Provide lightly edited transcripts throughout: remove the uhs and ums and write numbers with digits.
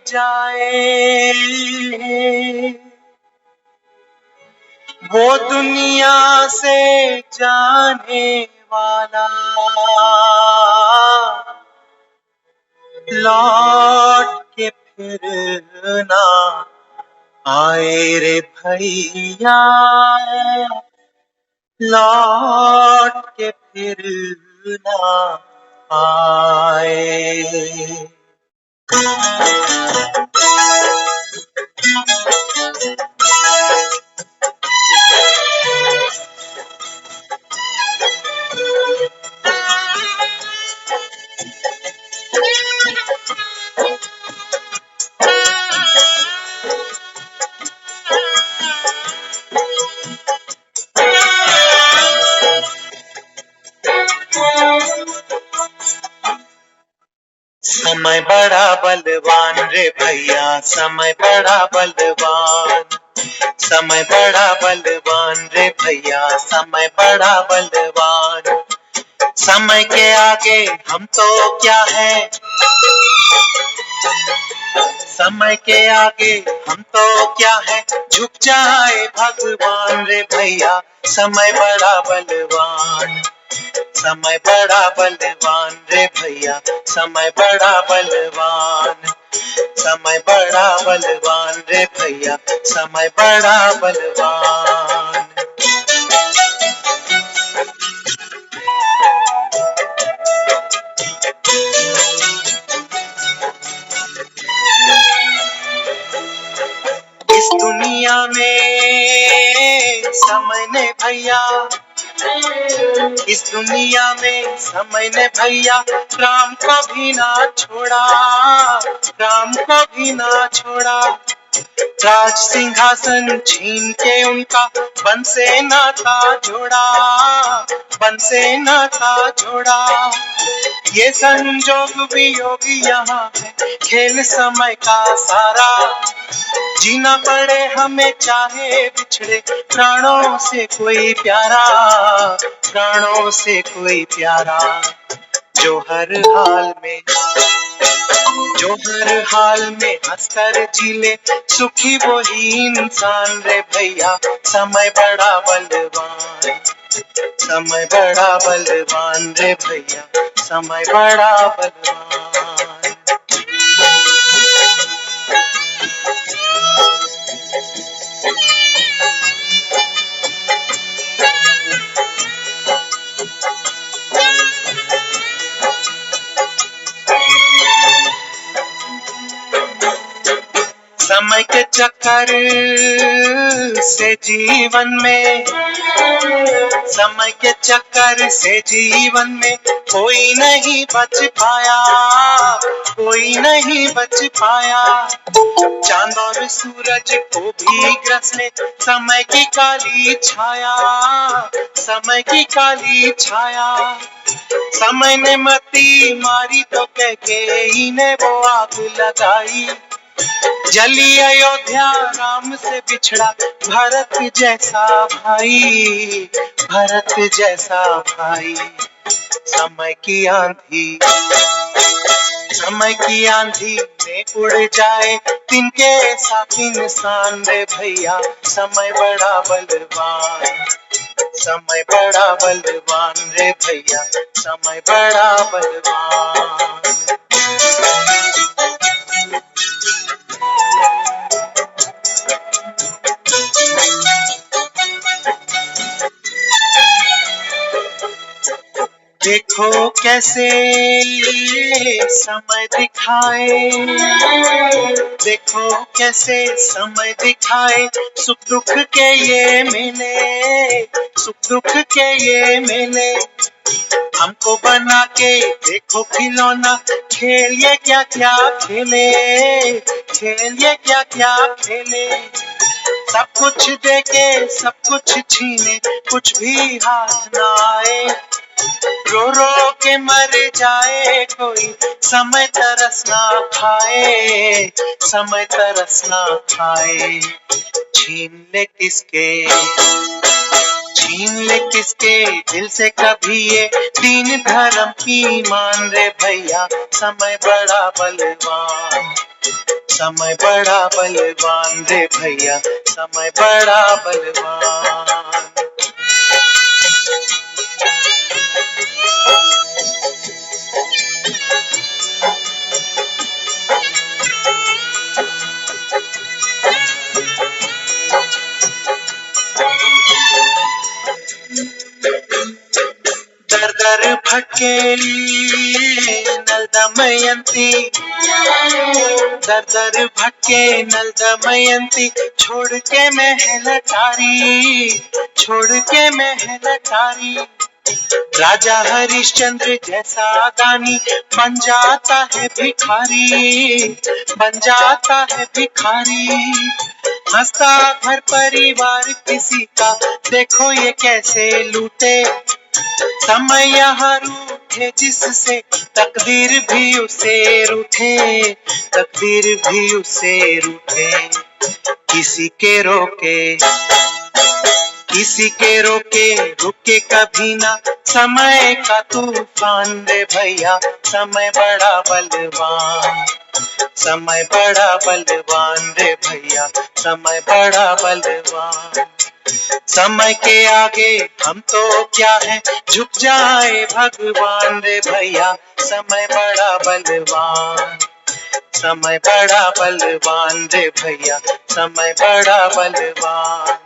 जाए, वो दुनिया से जाने वाला लौट के फिर ना आए रे भैया, लौट के फिर ना आए। समय बड़ा बलवान रे भैया, समय बड़ा बलवान, समय बड़ा बलवान रे भैया, समय बड़ा बलवान। समय के आगे हम तो क्या है, समय के आगे हम तो क्या है, झुक जाए भगवान रे भैया, समय बड़ा बलवान, समय बड़ा बलवान रे भैया, समय बड़ा बलवान, समय बड़ा बलवान रे भैया, समय बड़ा बलवान। इस दुनिया में समय ने भैया, इस दुनिया में समय ने भैया राम को भी ना छोड़ा, राम को भी ना छोड़ा। राज सिंहासन छीन के उनका बन से नाता जोड़ा, बन से नाता जोड़ा। ये संजोग वियोग यहाँ है, खेल समय का सारा, जीना पड़े हमें चाहे बिछड़े प्राणों से कोई प्यारा, प्राणों से कोई प्यारा। जो हर हाल में, जो हर हाल में हंसकर जी ले, सुखी वही इंसान रे भैया, समय बड़ा बलवान, समय बड़ा बलवान रे भैया, समय बड़ा बलवान। समय के चक्कर से जीवन में, समय के चक्कर से जीवन में कोई नहीं बच पाया, कोई नहीं बच पाया। चांद और सूरज को भी ग्रसने समय की काली छाया, समय की काली छाया। समय ने मती मारी तो कह के ही ने वो आग लगाई, जली अयोध्या राम से बिछड़ा भरत जैसा भाई, भरत जैसा भाई। समय की आंधी, समय की आंधी में उड़ जाए तिनके साथ इंसान रे भैया, समय बड़ा बलवान, समय बड़ा बलवान रे भैया, समय बड़ा बलवान। देखो कैसे समय दिखाए, देखो कैसे समय दिखाए, सुख दुख के ये मेले, सुख दुख के ये मेले। हमको बना के देखो खिलौना, खेल ये क्या क्या खेले, खेल ये क्या क्या खेले। सब कुछ देके सब कुछ छीने, कुछ भी हाथ ना आए, रो रो के मर जाए कोई, समय तरस ना खाए, समय तरस ना खाए। छीन ले किसके, छीन ले किसके दिल से कभी ये दीन धर्म ईमान रे भैया, समय बड़ा बलवान, समय बड़ा बलवान रे भैया, समय बड़ा बलवान। दर दर भटके नल दमयंती, दर दर भटके नल दमयंती, छोड़ के महल अटारी, छोड़ के महल अटारी। राजा हरिश्चंद्र जैसा दानी बन जाता है भिखारी, बन जाता है भिखारी। हंसता घर परिवार किसी का, देखो ये कैसे लूटे। समय यहाँ रूठे जिससे, तकदीर भी उसे रूठे, तकदीर भी उसे रूठे। किसी के रोके, किसी के रोके रुके कभी ना, समय का तूफान रे भैया, समय बड़ा बलवान। समय बड़ा बलवान रे भैया, समय बड़ा बलवान। समय के आगे हम तो क्या है, झुक जाए भगवान रे भैया, समय बड़ा बलवान। समय बड़ा बलवान रे भैया, समय बड़ा बलवान।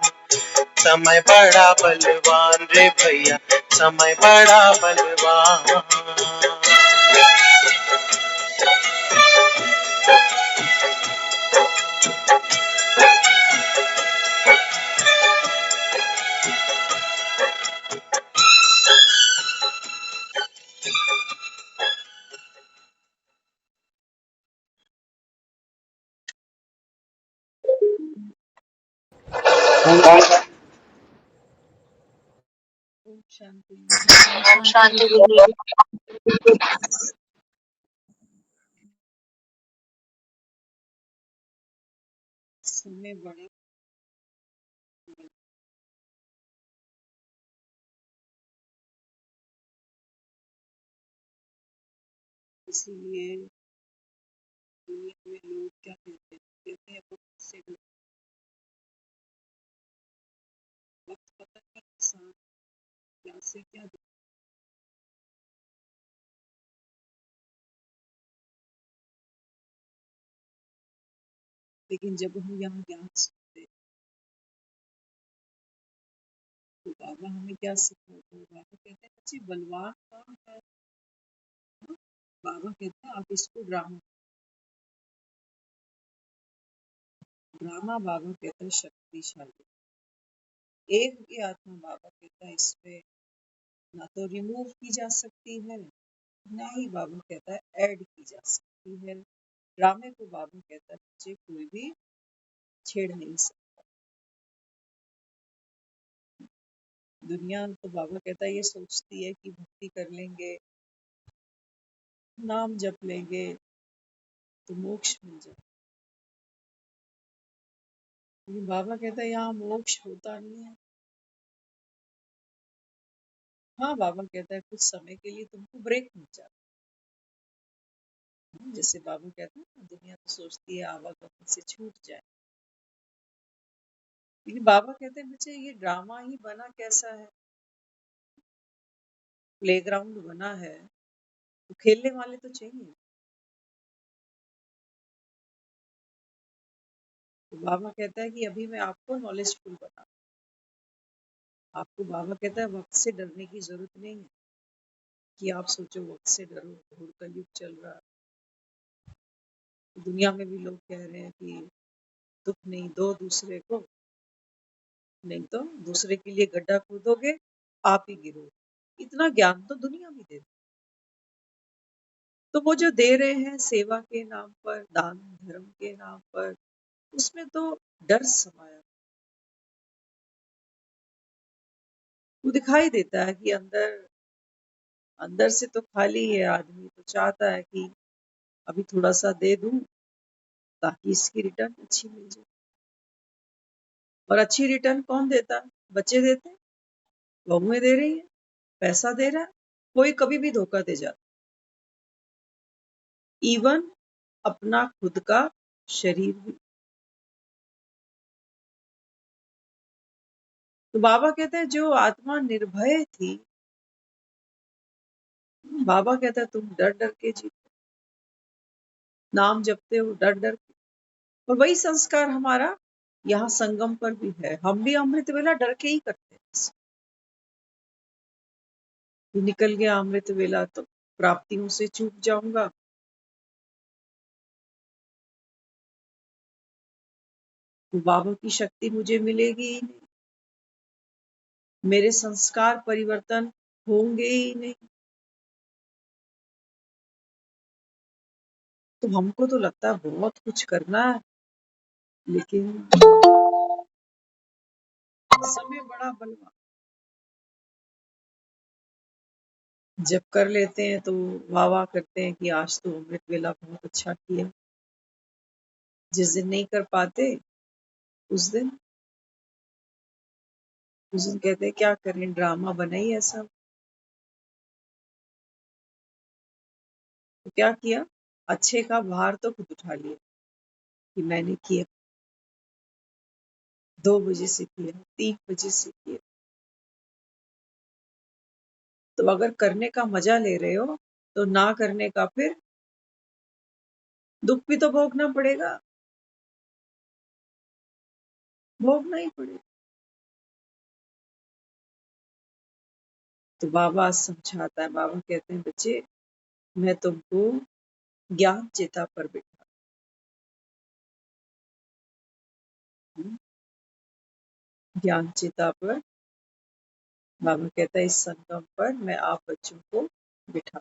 समय बड़ा बलवान रे भैया, समय बड़ा बलवान। ओम शांति। ओम शांति दीदी। समय बड़ा, इसीलिए दुनिया में लोग क्या कहते हैं वक्त से डरो। वक्त पता नहीं इंसान क्या से क्या दे। लेकिन जब हम यहाँ ज्ञान सुनते तो बाबा हमें क्या सिखाते हैं। बाबा कहते हैं बच्चे बलवान कौन है। बाबा कहते हैं आप इसको ड्रामा, ड्रामा बाबा कहते हैं शक्तिशाली। एक की आत्मा बाबा कहता है इसमें ना तो रिमूव की जा सकती है, ना ही बाबा कहता है ऐड की जा सकती है। ड्रामे को बाबा कहता है बच्चे कोई भी छेड़ नहीं सकता। दुनिया तो बाबा कहता है ये सोचती है कि भक्ति कर लेंगे, नाम जप लेंगे तो मोक्ष मिल जाए। लेकिन बाबा कहता है यहाँ मोक्ष होता नहीं है। हाँ बाबा कहता है कुछ समय के लिए तुमको ब्रेक मिल जाता है। जैसे बाबा कहता है ना दुनिया तो सोचती है आवागमन से छूट जाए, लेकिन बाबा कहते हैं बच्चे ये ड्रामा ही बना कैसा है। प्लेग्राउंड बना है तो खेलने वाले तो चाहिए। तो बाबा कहता है कि अभी मैं आपको नॉलेजफुल बना, आपको बाबा कहता है वक्त से डरने की जरूरत नहीं है कि आप सोचो वक्त से डरो, घोर कलयुग चल रहा है। दुनिया में भी लोग कह रहे हैं कि दुख नहीं दो दूसरे को, नहीं तो दूसरे के लिए गड्ढा खोदोगे आप ही गिरोगे। इतना ज्ञान तो दुनिया में दे, तो वो जो दे रहे हैं सेवा के नाम पर, दान धर्म के नाम पर, उसमें तो डर समाया। वो दिखाई देता है कि अंदर अंदर से तो खाली है। आदमी तो चाहता है कि अभी थोड़ा सा दे दूं ताकि इसकी रिटर्न अच्छी मिल जाए। और अच्छी रिटर्न कौन देता है? बच्चे देते हैं, बहुएं दे रही है, पैसा दे रहा है। कोई कभी भी धोखा दे जाता। इवन अपना खुद का शरीर भी। तो बाबा कहते हैं जो आत्मा निर्भय थी, बाबा कहता है तुम डर डर के जीते, नाम जपते हो डर डर के। और वही संस्कार हमारा यहाँ संगम पर भी है। हम भी अमृत वेला डर के ही करते हैं। निकल गया अमृत वेला तो प्राप्तियों से चूक जाऊंगा, तो बाबा की शक्ति मुझे मिलेगी ही नहीं, मेरे संस्कार परिवर्तन होंगे ही नहीं। तो हमको तो लगता है बहुत कुछ करना है, लेकिन समय बड़ा बलवान। जब कर लेते हैं तो वाह वाह करते हैं कि आज तो अमृत वेला बहुत अच्छा किया। जिस दिन नहीं कर पाते उस दिन कहते हैं क्या करें, ड्रामा बना ही ऐसा। तो क्या किया, अच्छे का भार तो खुद उठा लिया कि मैंने किया, 2 बजे से किया, 3 बजे से किया। तो अगर करने का मजा ले रहे हो तो ना करने का फिर दुख भी तो भोगना पड़ेगा, भोगना ही पड़ेगा। तो बाबा समझाता है, बाबा कहते हैं बच्चे मैं तुमको ज्ञान चेता पर बिठा, ज्ञान चेता पर बाबा कहता है इस संगम पर मैं आप बच्चों को बिठा।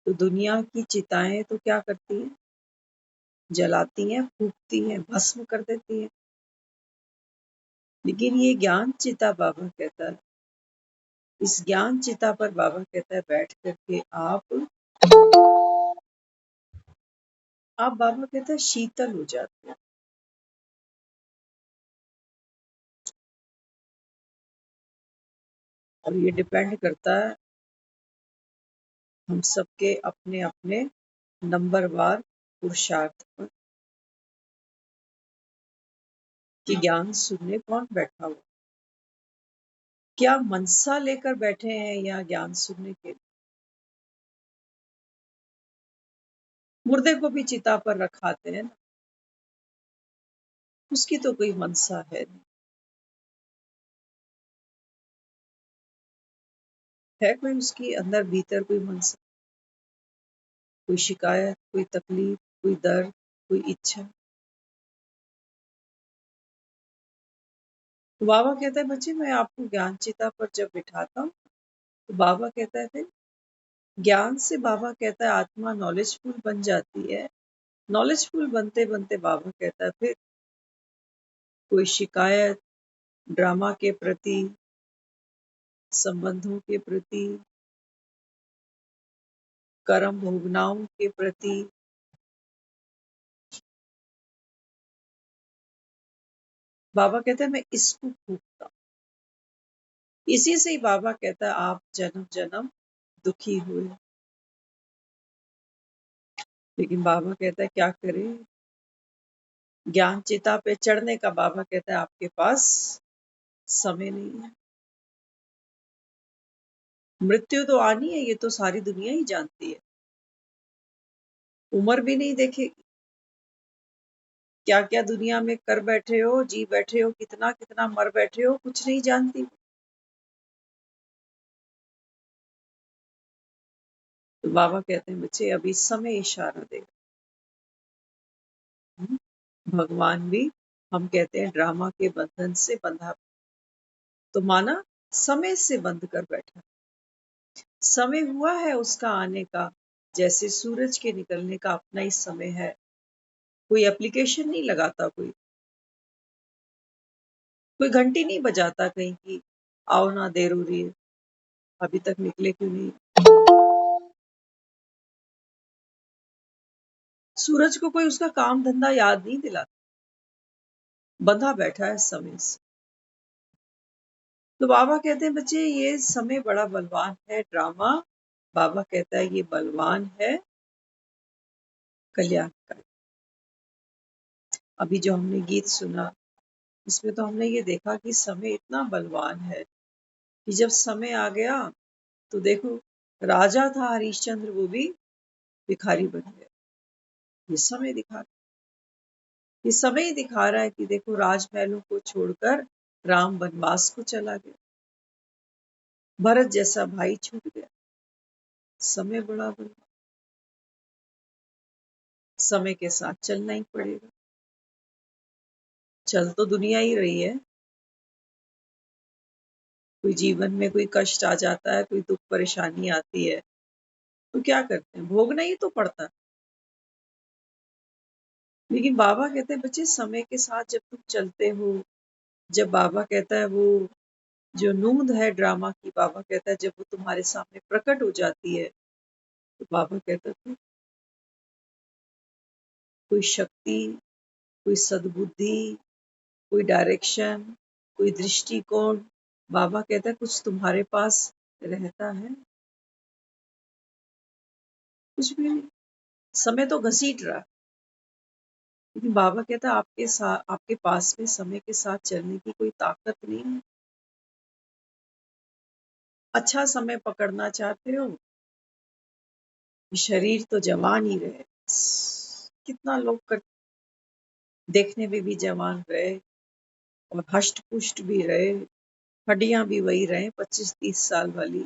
तो दुनिया की चिताएं तो क्या करती हैं, जलाती हैं, फूकती हैं, भस्म कर देती हैं। लेकिन ये ज्ञान चिता बाबा कहता है, इस ज्ञान चिता पर बाबा कहता है बैठ करके आप बाबा कहता है शीतल हो जाते हैं। और ये डिपेंड करता है हम सबके अपने अपने नंबरवार पुरुषार्थ पर कि ज्ञान सुनने कौन बैठा हुआ, क्या मनसा लेकर बैठे हैं या ज्ञान सुनने के लिए। मुर्दे को भी चिता पर रखाते हैं ना, उसकी तो कोई मनसा है नहीं, है कोई उसकी अंदर भीतर कोई मनसा, कोई शिकायत, कोई तकलीफ, कोई दर्द, कोई इच्छा। तो बाबा कहता है बच्चे मैं आपको ज्ञान चिता पर जब बिठाता हूँ तो बाबा कहता है फिर ज्ञान से बाबा कहता है आत्मा नॉलेजफुल बन जाती है। नॉलेजफुल बनते बनते बाबा कहता है फिर कोई शिकायत, ड्रामा के प्रति, संबंधों के प्रति, कर्म भोगनाओं के प्रति, बाबा कहता है मैं इसको फूकता हूँ। इसी से ही बाबा कहता है आप जन्म जन्म दुखी हुए। लेकिन बाबा कहता है क्या करे, ज्ञान चिता पे चढ़ने का बाबा कहता है आपके पास समय नहीं है। मृत्यु तो आनी है, ये तो सारी दुनिया ही जानती है, उम्र भी नहीं देखेगी। क्या क्या दुनिया में कर बैठे हो, जी बैठे हो, कितना कितना मर बैठे हो, कुछ नहीं जानती। तो बाबा कहते हैं बच्चे अभी समय इशारा देगा। भगवान भी हम कहते हैं ड्रामा के बंधन से बंधा, तो माना समय से बंध कर बैठा। समय हुआ है उसका आने का, जैसे सूरज के निकलने का अपना ही समय है। कोई एप्लीकेशन नहीं लगाता, कोई घंटी नहीं बजाता कहीं की आओ ना देर हो रही है, अभी तक निकले क्यों नहीं। सूरज को कोई उसका काम धंधा याद नहीं दिलाता, बंधा बैठा है समय से। तो बाबा कहते हैं बच्चे ये समय बड़ा बलवान है, ड्रामा बाबा कहता है ये बलवान है, कल्याणकारी। अभी जो हमने गीत सुना इसमें तो हमने ये देखा कि समय इतना बलवान है कि जब समय आ गया तो देखो, राजा था हरिश्चंद्र, वो भी भिखारी बन गया। ये समय दिखा ये समय ही दिखा रहा है कि देखो, राजमहलों को छोड़कर राम वनवास को चला गया, भरत जैसा भाई छूट गया। समय बड़ा बलवान, समय के साथ चलना ही पड़ेगा। चल तो दुनिया ही रही है, कोई जीवन में कोई कष्ट आ जाता है, कोई दुख परेशानी आती है, तो क्या करते हैं, भोगना ही तो पड़ता है। लेकिन बाबा कहते हैं बच्चे, समय के साथ जब तुम चलते हो, जब बाबा कहता है वो जो नूंद है ड्रामा की, बाबा कहता है जब वो तुम्हारे सामने प्रकट हो जाती है, तो बाबा कहता है कोई शक्ति, कोई सद्बुद्धि, कोई डायरेक्शन, कोई दृष्टिकोण, बाबा कहता है कुछ तुम्हारे पास रहता है? कुछ भी नहीं। समय तो घसीट रहा है, लेकिन बाबा कहता है आपके पास में समय के साथ चलने की कोई ताकत नहीं है। अच्छा समय पकड़ना चाहते हो, शरीर तो जवान ही रहे। कितना लोग देखने में भी जवान रहे और हष्ट पुष्ट भी रहे, हड्डियां भी वही रहे 25-30 साल वाली।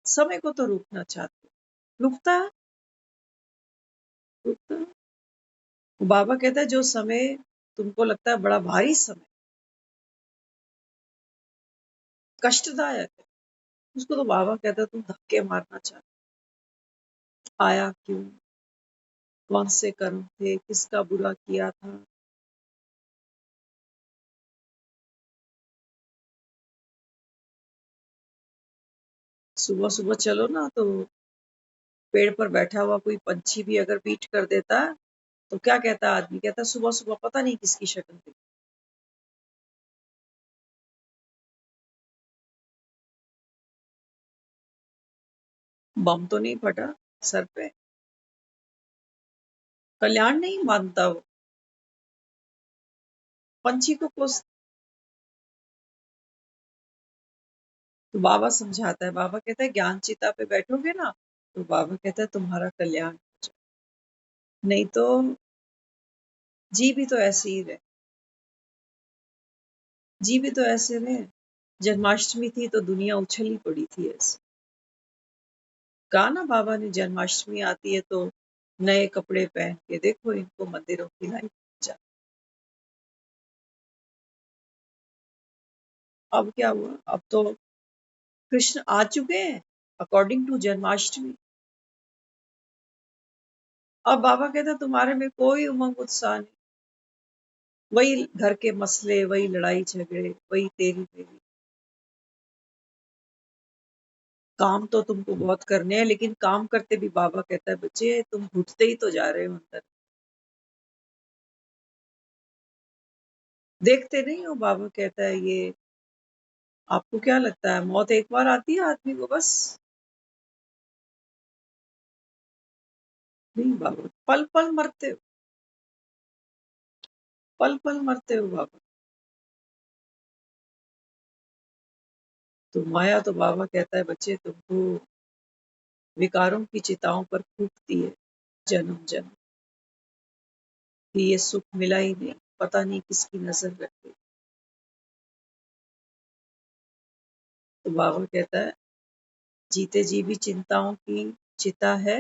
समय को तो रोकना चाहते हो, रुकता है? रुकता है? बाबा कहता है जो समय तुमको लगता है बड़ा भारी समय, कष्टदायक है, उसको तो बाबा कहता है तुम धक्के मारना चाहते। आया क्यों, कौन से कर्म थे, किसका बुरा किया था, सुबह सुबह चलो ना तो पेड़ पर बैठा हुआ कोई पंछी भी अगर बीट कर देता है तो क्या कहता है आदमी, कहता सुबह सुबह पता नहीं किसकी शक्ल थी। बम तो नहीं फटा सर पे, कल्याण नहीं मानता वो, पंछी को कोस। तो बाबा समझाता है, बाबा कहता है ज्ञान चिता पे बैठोगे ना तो बाबा कहता है तुम्हारा कल्याण हो जाए। नहीं तो जी भी तो ऐसे ही रहे, जी भी तो ऐसे रहे। जन्माष्टमी थी तो दुनिया उछली पड़ी थी ऐसे। कहा ना बाबा ने, जन्माष्टमी आती है तो नए कपड़े पहन के देखो इनको मंदिरों की लाइन जा। अब क्या हुआ, अब तो कृष्ण आ चुके हैं अकॉर्डिंग टू जन्माष्टमी। अब बाबा कहता तुम्हारे में कोई उमंग उत्साह नहीं, वही घर के मसले, वही लड़ाई झगड़े, वही तेरी मेरी। काम तो तुमको बहुत करने हैं, लेकिन काम करते भी बाबा कहता है बच्चे तुम घुटते ही तो जा रहे हो अंदर, देखते नहीं हो। बाबा कहता है ये आपको क्या लगता है मौत एक बार आती है आदमी को बस? नहीं बाबा, पल पल मरते हो, पल पल मरते हो बाबा। तो माया तो बाबा कहता है बच्चे तुमको विकारों की चिताओं पर फूकती है जन्म जन्म, कि ये सुख मिला ही नहीं, पता नहीं किसकी नजर लग गई। तो बाबा कहता है जीते जी भी चिंताओं की चिता है,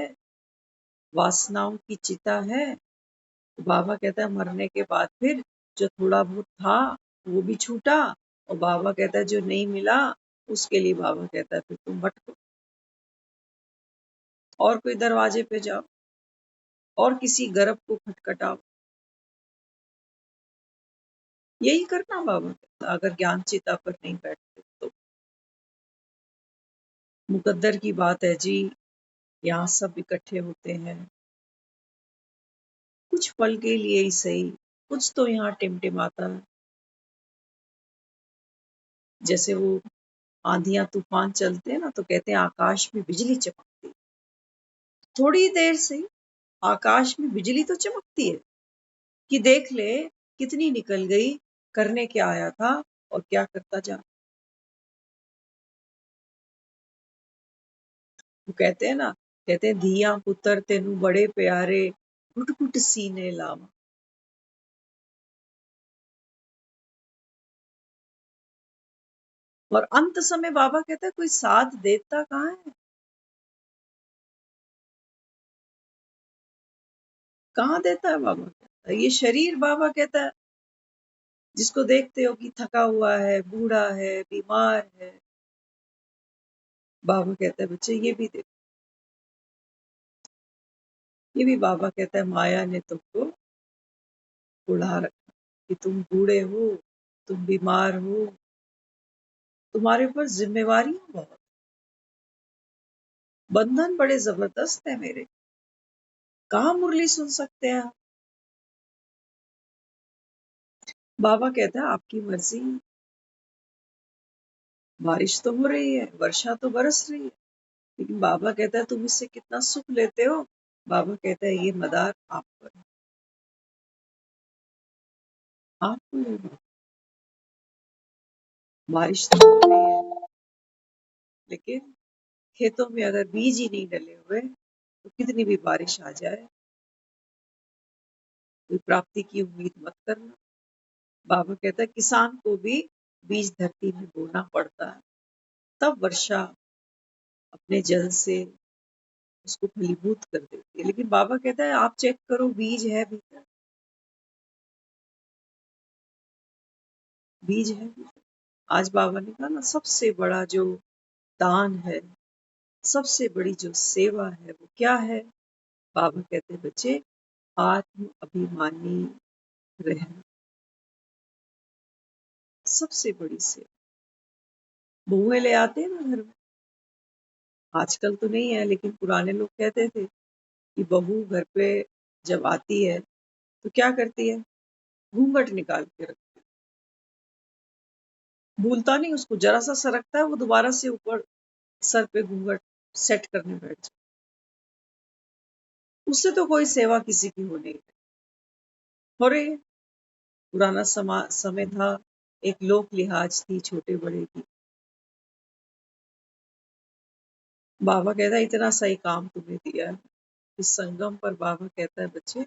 वासनाओं की चिता है। तो बाबा कहता है मरने के बाद फिर जो थोड़ा बहुत था वो भी छूटा, और बाबा कहता है जो नहीं मिला उसके लिए बाबा कहता है फिर तुम भटको और कोई दरवाजे पे जाओ और किसी गर्भ को खटखटाओ। यही करना बाबा कहता, अगर ज्ञान चिता पर नहीं बैठते तो। मुकद्दर की बात है जी, यहाँ सब इकट्ठे होते हैं, कुछ पल के लिए ही सही, कुछ तो यहाँ टिमटिमाता है। जैसे वो आंधियां तूफान चलते हैं ना तो कहते हैं आकाश में बिजली चमकती, थोड़ी देर से ही, आकाश में बिजली तो चमकती है कि देख ले कितनी निकल गई, करने क्या आया था और क्या करता जा। वो कहते हैं ना, कहते हैं धिया पुत्र तेनू बड़े प्यारे, घुट घुट सीने लावा। और अंत समय बाबा कहता है कोई साथ देता कहाँ है, कहाँ देता है बाबा कहता है। ये शरीर बाबा कहता है जिसको देखते हो कि थका हुआ है, बूढ़ा है, बीमार है, बाबा कहता है बच्चे ये भी देखो। ये भी बाबा कहता है माया ने तुमको बुढ़ा रखा कि तुम बूढ़े हो, तुम बीमार हो, तुम्हारे ऊपर जिम्मेवारियां बहुत, बंधन बड़े जबरदस्त है मेरे, कहाँ मुरली सुन सकते हैं आप। बाबा कहता है आपकी मर्जी, बारिश तो हो रही है, वर्षा तो बरस रही है, लेकिन बाबा कहता है तुम इससे कितना सुख लेते हो। बाबा कहता है ये मदार आप पर है, आपको ये बारिश तो हो रही है, लेकिन खेतों में अगर बीज ही नहीं डले हुए तो कितनी भी बारिश आ जाए कोई प्राप्ति की उम्मीद मत करना। बाबा कहता है किसान को भी बीज धरती में बोना पड़ता है, तब वर्षा अपने जल से उसको फलीभूत कर देती है। लेकिन बाबा कहता है आप चेक करो बीज है भीतर, बीज है भीतर। आज बाबा ने कहा ना सबसे बड़ा जो दान है, सबसे बड़ी जो सेवा है वो क्या है। बाबा कहते हैं बच्चे आत्म अभिमानी रहना सबसे बड़ी सेवा। बहुएं ले आते हैं ना घर में, आजकल तो नहीं है लेकिन पुराने लोग कहते थे कि बहू घर पे जब आती है तो क्या करती है, घूंघट निकाल के रखती है, भूलता नहीं उसको, जरा सा सरकता है वो दोबारा से ऊपर सर पे घूंघट सेट करने बैठ जाए। उससे तो कोई सेवा किसी की हो नहीं रही, हो रही है। पुराना समय था, एक लोक लिहाज थी छोटे बड़े की। बाबा कहता है इतना सही काम तुम्हें दिया है। इस संगम पर बाबा कहता है बच्चे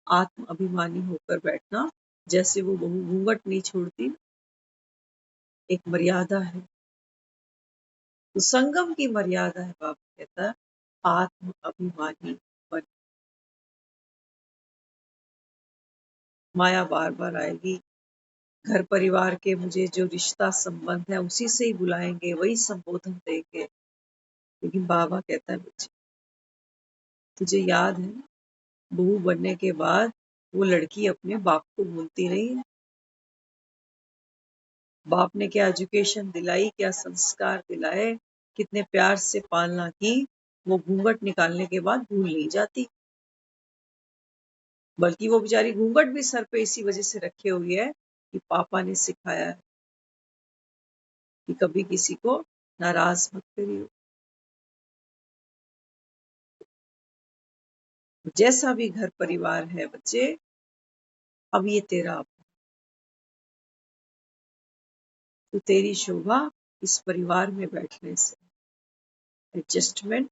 आत्म अभिमानी होकर बैठना, जैसे वो बहू घूंघट नहीं छोड़ती, एक मर्यादा है। तो संगम की मर्यादा है, बाबा कहता है आत्म अभिमानी बन। माया बार बार आएगी, घर परिवार के मुझे जो रिश्ता संबंध है उसी से ही बुलाएंगे, वही संबोधन देंगे। लेकिन बाबा कहता है बच्चे तुझे याद है बहू बनने के बाद वो लड़की अपने बाप को भूलती नहीं है। बाप ने क्या एजुकेशन दिलाई, क्या संस्कार दिलाए, कितने प्यार से पालना की, वो घूंघट निकालने के बाद भूल नहीं जाती। बल्कि वो बेचारी घूंघट भी सर पे इसी वजह से रखे हुई है कि पापा ने सिखाया है कि कभी किसी को नाराज मत करियो। जैसा भी घर परिवार है बच्चे, अब ये तेरा, तो तेरी शोभा इस परिवार में बैठने से। एडजस्टमेंट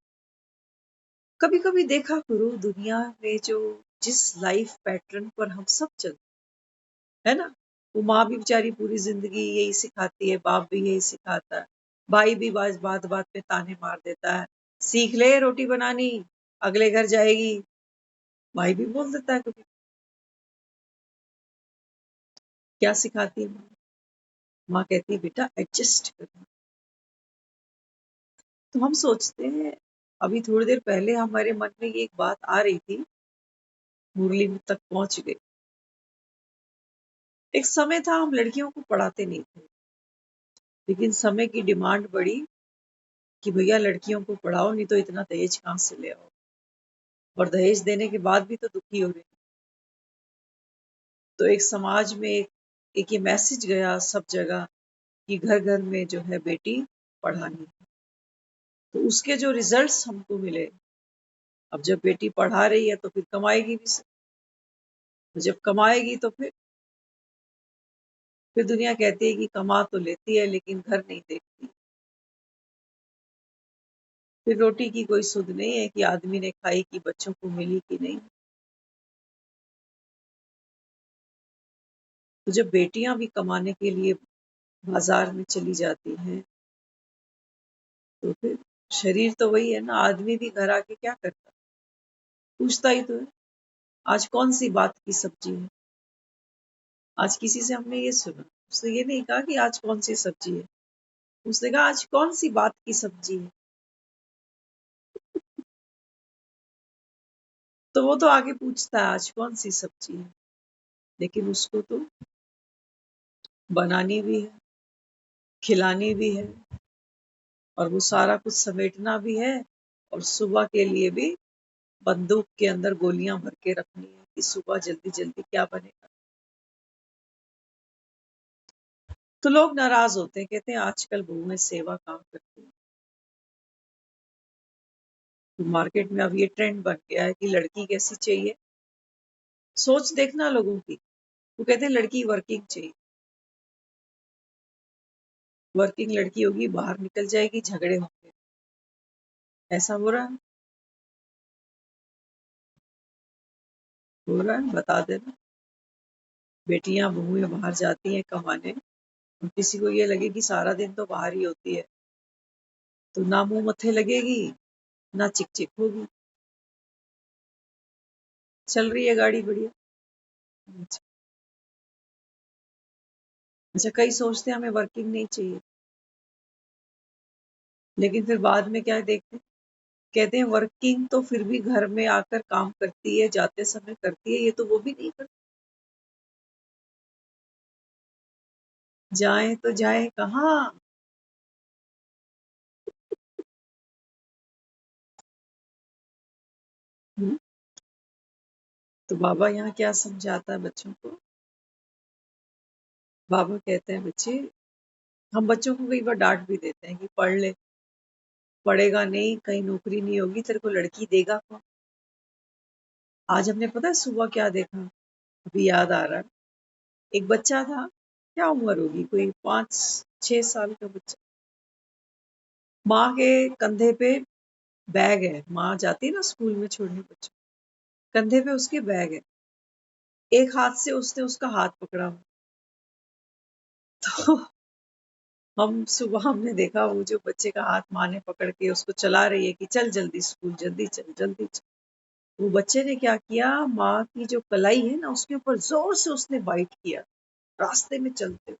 कभी कभी देखा करो दुनिया में जो जिस लाइफ पैटर्न पर हम सब चलते है ना, वो माँ भी बेचारी पूरी जिंदगी यही सिखाती है, बाप भी यही सिखाता है, भाई भी बात बात पे ताने मार देता है, सीख ले रोटी बनानी अगले घर जाएगी, भाई भी बोल देता है कभी। क्या सिखाती है माँ, माँ कहती है बेटा एडजस्ट करना। तो हम सोचते हैं, अभी थोड़ी देर पहले हमारे मन में ये एक बात आ रही थी, मुरली में तक पहुंच गई। एक समय था हम लड़कियों को पढ़ाते नहीं थे, लेकिन समय की डिमांड बढ़ी कि भैया लड़कियों को पढ़ाओ, नहीं तो इतना दहेज कहाँ से ले आओ, और दहेज देने के बाद भी तो दुखी हो रहे हैं। तो एक समाज में एक ये मैसेज गया सब जगह कि घर घर में जो है बेटी पढ़ानी है। तो उसके जो रिजल्ट्स हमको मिले, अब जब बेटी पढ़ा रही है तो फिर कमाएगी भी सही। जब कमाएगी तो फिर दुनिया कहती है कि कमा तो लेती है लेकिन घर नहीं देखती। फिर रोटी की कोई सुध नहीं है कि आदमी ने खाई कि बच्चों को मिली कि नहीं। तो जब बेटियां भी कमाने के लिए बाजार में चली जाती हैं तो फिर शरीर तो वही है ना, आदमी भी घर आके क्या करता, पूछता ही तो है आज कौन सी बात की सब्जी है। आज किसी से हमने ये सुना, उसने ये नहीं कहा कि आज कौन सी सब्जी है, उसने कहा आज कौन सी बात की सब्जी है। तो वो तो आगे पूछता है आज कौन सी सब्जी है, लेकिन उसको तो बनानी भी है, खिलानी भी है, और वो सारा कुछ समेटना भी है, और सुबह के लिए भी बंदूक के अंदर गोलियां भर के रखनी है कि सुबह जल्दी जल्दी क्या बनेगा। तो लोग नाराज होते हैं, कहते हैं आजकल बहुएं सेवा काम करती हैं। तो मार्केट में अब ये ट्रेंड बन गया है कि लड़की कैसी चाहिए, सोच देखना लोगों की। वो कहते हैं लड़की वर्किंग चाहिए, वर्किंग लड़की होगी, बाहर निकल जाएगी, झगड़े होंगे। ऐसा हो रहा है, बता देना। बेटियां बहुएं बाहर जाती हैं कमाने, और किसी को ये लगे कि सारा दिन तो बाहर ही होती है, तो ना मुंह मत्थे लगेगी ना चिक चिक होगी, चल रही है गाड़ी बढ़िया। अच्छा, अच्छा, कई सोचते हैं हमें वर्किंग नहीं चाहिए, लेकिन फिर बाद में क्या देखते हैं, कहते हैं वर्किंग तो फिर भी घर में आकर काम करती है, जाते समय करती है, ये तो वो भी नहीं करती। जाए तो जाए कहाँ। हम्म, तो बाबा यहाँ क्या समझाता है बच्चों को। बाबा कहते हैं बच्चे, हम बच्चों को कई बार डांट भी देते हैं कि पढ़ ले, पढ़ेगा नहीं कहीं नौकरी नहीं होगी, तेरे को लड़की देगा कौन। आज हमने पता है सुबह क्या देखा, अभी याद आ रहा है। एक बच्चा था, क्या उम्र होगी, कोई 5-6 साल का बच्चा, माँ के कंधे पे बैग है, माँ जाती है ना स्कूल में छोड़ने बच्चों, कंधे पे उसके बैग है, एक हाथ से उसने उसका हाथ पकड़ा हुआ। तो हम सुबह हमने देखा वो जो बच्चे का हाथ माँ ने पकड़ के उसको चला रही है कि चल जल्दी स्कूल, जल्दी चल जल्दी चल। वो बच्चे ने क्या किया, माँ की जो कलाई है ना उसके ऊपर जोर से उसने बाइट किया रास्ते में चलते हुए,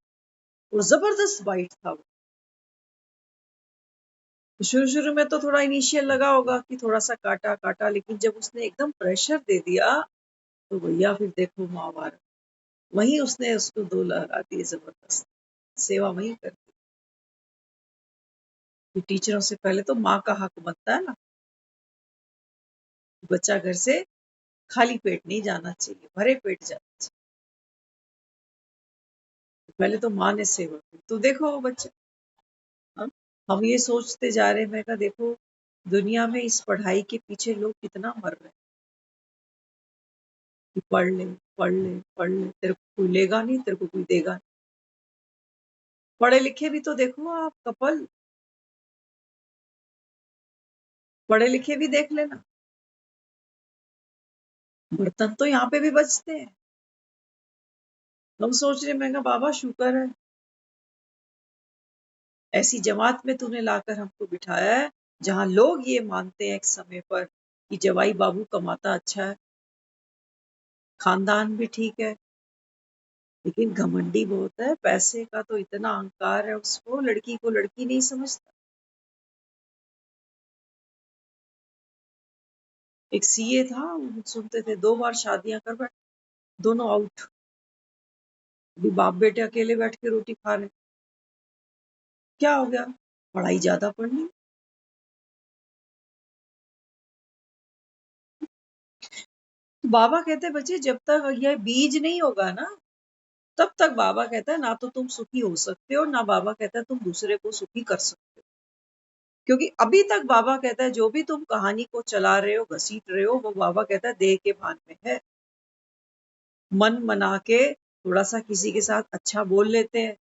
और जबरदस्त बाइट था वो। शुरू शुरू में तो थोड़ा इनिशियल लगा होगा कि थोड़ा सा काटा काटा, लेकिन जब उसने एकदम प्रेशर दे दिया तो भैया फिर देखो माँ बार वहीं उसने उसको दो लगा दिए जबरदस्त, सेवा वहीं कर दी। टीचरों से पहले तो माँ का हक बनता है ना, बच्चा घर से खाली पेट नहीं जाना चाहिए, भरे पेट जाना चाहिए। पहले तो माँ ने सेवा की, तो देखो वो बच्चा। हाँ? हम ये सोचते जा रहे हैं, मैं कहा देखो दुनिया में इस पढ़ाई के पीछे लोग कितना मर रहे हैं कि पढ़ ले पढ़ ले पढ़ ले, तेरे को कोई लेगा नहीं, तेरे को कोई देगा नहीं। पढ़े लिखे भी तो देखो आप कपल, पढ़े लिखे भी देख लेना, बर्तन तो यहाँ पे भी बचते हैं। हम सोच रहे, मैं कहा बाबा शुक्र है ऐसी जमात में तूने लाकर हमको बिठाया है जहां लोग ये मानते हैं एक समय पर कि जवाई बाबू कमाता अच्छा है, खानदान भी ठीक है, लेकिन घमंडी बहुत है, पैसे का तो इतना अहंकार है उसको, लड़की को लड़की नहीं समझता। एक सीए था, वो सुनते थे 2 बार शादियां कर बैठ, दोनों आउट। अभी बाप बेटे अकेले बैठ के रोटी खा रहे, क्या हो गया, पढ़ाई ज्यादा पढ़नी। तो बाबा कहते बच्चे जब तक यह बीज नहीं होगा ना, तब तक बाबा कहता है ना तो तुम सुखी हो सकते हो, ना बाबा कहता है तुम दूसरे को सुखी कर सकते हो। क्योंकि अभी तक बाबा कहता है जो भी तुम कहानी को चला रहे हो, घसीट रहे हो, वो बाबा कहता है देह के भान में है। मन मना के थोड़ा सा किसी के साथ अच्छा बोल लेते हैं,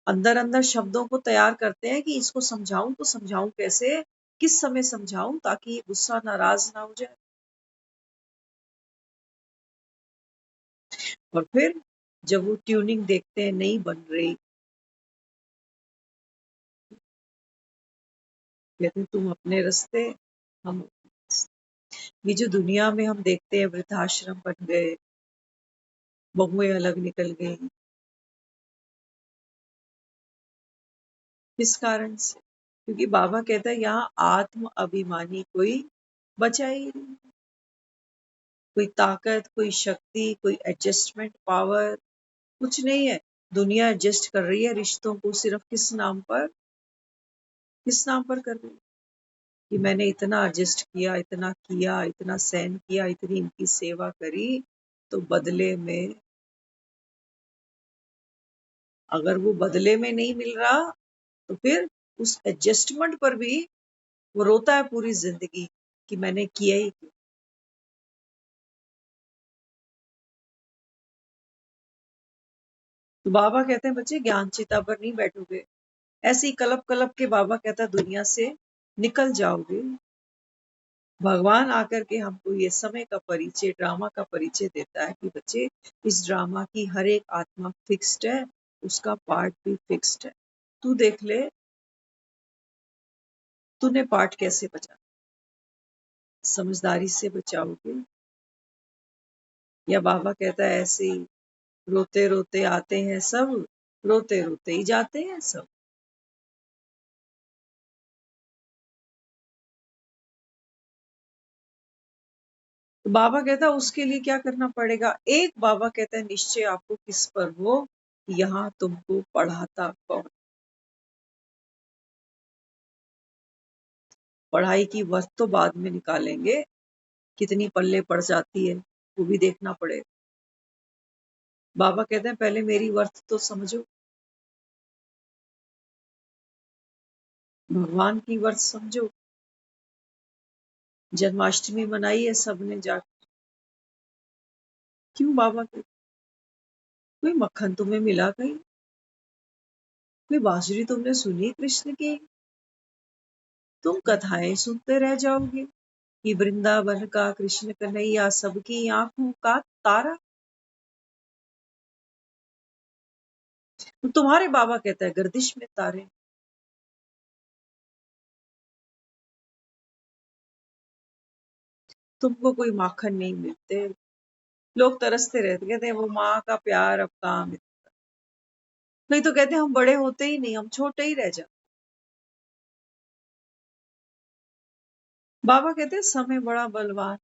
अंदर अंदर शब्दों को तैयार करते हैं कि इसको समझाऊं तो समझाऊं कैसे, किस समय समझाऊं ताकि ये गुस्सा नाराज ना हो जाए। और फिर जब वो ट्यूनिंग देखते हैं नहीं बन रही, कहते हैं तुम अपने रास्ते, हम अपने रास्ते। ये जो दुनिया में हम देखते हैं वृद्धाश्रम बन गए, बहुएं अलग निकल गई, किस कारण से? क्योंकि बाबा कहता है यहाँ आत्म अभिमानी कोई बचा ही नहीं। कोई ताकत, कोई शक्ति, कोई एडजस्टमेंट पावर कुछ नहीं है। दुनिया एडजस्ट कर रही है रिश्तों को, सिर्फ किस नाम पर, किस नाम पर कर रही है कि मैंने इतना एडजस्ट किया, इतना किया, इतना सहन किया, इतनी इनकी सेवा करी, तो बदले में, अगर वो बदले में नहीं मिल रहा तो फिर उस एडजस्टमेंट पर भी वो रोता है पूरी जिंदगी कि मैंने किया ही क्यों। तो बाबा कहते हैं बच्चे ज्ञान चिता पर नहीं बैठोगे, ऐसे ही कलप कलप के बाबा कहता है दुनिया से निकल जाओगे। भगवान आकर के हमको ये समय का परिचय, ड्रामा का परिचय देता है कि बच्चे इस ड्रामा की हर एक आत्मा फिक्स्ड है, उसका पार्ट भी फिक्स्ड है। तू देख ले तूने पार्ट कैसे बचा, समझदारी से बचाओगे या बाबा कहता है ऐसे ही रोते रोते आते हैं सब, रोते रोते ही जाते हैं सब। तो बाबा कहता है उसके लिए क्या करना पड़ेगा। एक बाबा कहता है निश्चय आपको किस पर हो, यहाँ तुमको पढ़ाता कौन। पढ़ाई की वक्त तो बाद में निकालेंगे, कितनी पल्ले पड़ जाती है वो भी देखना पड़ेगा। बाबा कहते हैं पहले मेरी वर्थ तो समझो, भगवान की वर्थ समझो। जन्माष्टमी मनाई है सबने जाकर, क्यों बाबा के कोई मक्खन तुम्हें मिला कहीं, कोई बांसुरी तुमने सुनी कृष्ण की, तुम कथाएं सुनते रह जाओगे कि वृंदावन का कृष्ण कन्हैया सबकी आंखों का तारा। तो तुम्हारे बाबा कहता है गर्दिश में तारे। तुमको कोई माखन नहीं मिलते, लोग तरसते रहते, कहते हैं वो माँ का प्यार अब कहाँ मिलता। नहीं तो कहते हैं हम बड़े होते ही नहीं, हम छोटे ही रह जाते। बाबा कहते हैं समय बड़ा बलवान,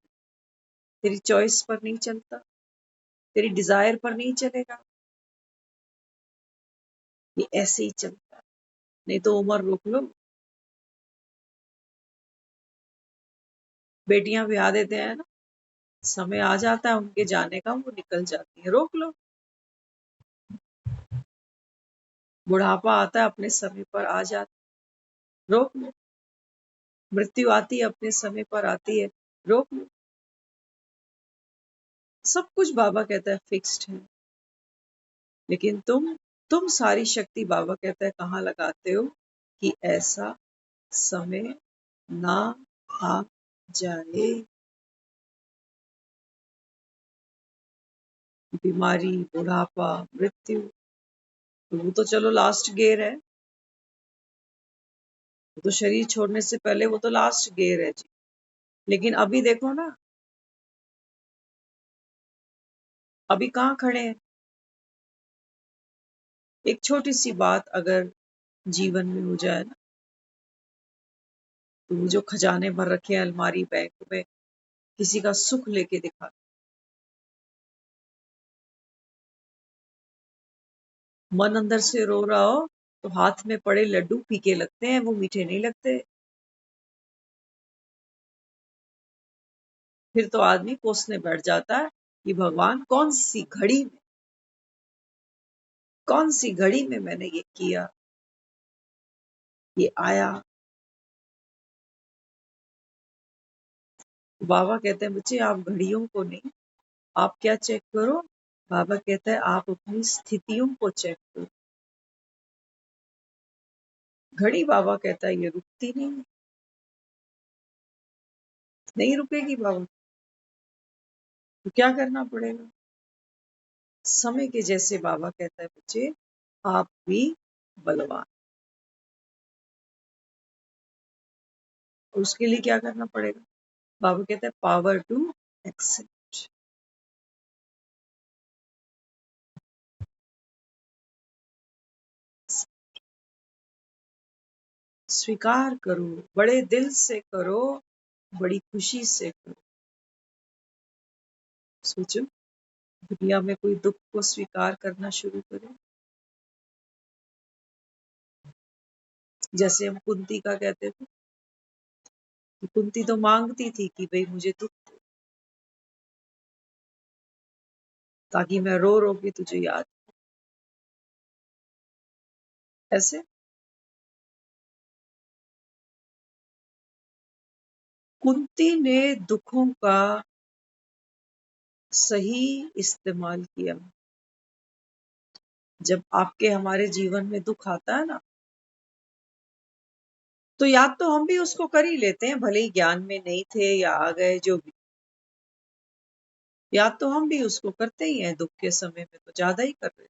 तेरी चॉइस पर नहीं चलता, तेरी डिजायर पर नहीं चलेगा, ये ऐसे ही चलता है। नहीं तो उम्र रोक लो, बेटियां ब्याह देते हैं ना, समय आ जाता है उनके जाने का, वो निकल जाती है, रोक लो। बुढ़ापा आता है अपने समय पर आ जाता है, रोक लो। मृत्यु आती है अपने समय पर आती है, रोक लो। सब कुछ बाबा कहता है फिक्स्ड है, लेकिन तुम सारी शक्ति बाबा कहता है कहाँ लगाते हो कि ऐसा समय ना आ जाए। बीमारी, बुढ़ापा, मृत्यु, तो वो तो चलो लास्ट गेयर है, वो तो शरीर छोड़ने से पहले वो तो लास्ट गेयर है जी। लेकिन अभी देखो ना, अभी कहाँ खड़े हैं। एक छोटी सी बात अगर जीवन में हो जाए ना, तो वो जो खजाने भर रखे हैं अलमारी बैंक में, किसी का सुख लेके दिखा। मन अंदर से रो रहा हो तो हाथ में पड़े लड्डू फीके लगते हैं, वो मीठे नहीं लगते। फिर तो आदमी कोसने बैठ जाता है कि भगवान कौन सी घड़ी में मैंने ये किया। ये आया। बाबा कहते हैं बच्चे आप घड़ियों को नहीं, आप क्या चेक करो? बाबा कहता है आप अपनी स्थितियों को चेक करो। घड़ी बाबा कहता है ये रुकती नहीं, नहीं रुकेगी बाबा। तो क्या करना पड़ेगा? समय के जैसे बाबा कहता है बच्चे आप भी बलवान। और उसके लिए क्या करना पड़ेगा? बाबा कहता है पावर टू एक्सेप्ट। स्वीकार करो, बड़े दिल से करो, बड़ी खुशी से करो। सोचो दुनिया में कोई दुख को स्वीकार करना शुरू करे। जैसे हम कुंती का कहते थे कि कुंती तो मांगती थी कि भाई मुझे दुख दे, ताकि मैं रो रो के तुझे याद। ऐसे कुंती ने दुखों का सही इस्तेमाल किया। जब आपके हमारे जीवन में दुख आता है ना, तो याद तो हम भी उसको कर ही लेते हैं, भले ही ज्ञान में नहीं थे या आ गए जो भी। याद तो हम भी उसको करते ही हैं, दुख के समय में तो ज्यादा ही कर रहे हैं।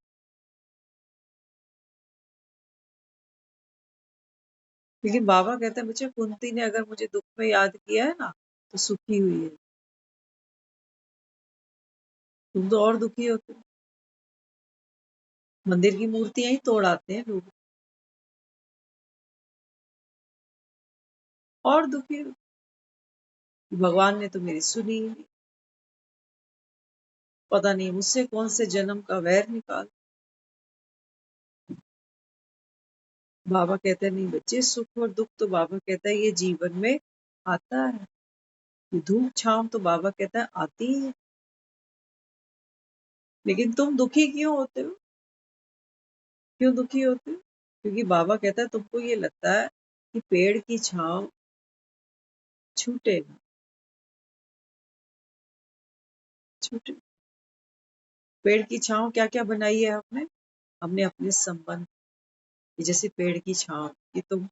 लेकिन बाबा कहते हैं मुझे कुंती ने अगर मुझे दुख में याद किया है ना तो सुखी हुई है। तुम तो और दुखी होते हो। मंदिर की मूर्तियां ही तोड़ आते हैं लोग, और दुखी हो। भगवान ने तो मेरी सुनी ही नहीं, पता नहीं मुझसे कौन से जन्म का वैर निकाल। बाबा कहते हैं नहीं बच्चे, सुख और दुख तो बाबा कहता है ये जीवन में आता है। ये धूप छांव तो बाबा कहता है आती है। लेकिन तुम दुखी क्यों होते हो? क्यों दुखी होते हो? क्योंकि बाबा कहता है तुमको ये लगता है कि पेड़ की छांव छूटेगा। छूटे। पेड़ की छांव क्या क्या बनाई है आपने? हमने अपने संबंध, जैसे पेड़ की छांव कि तुम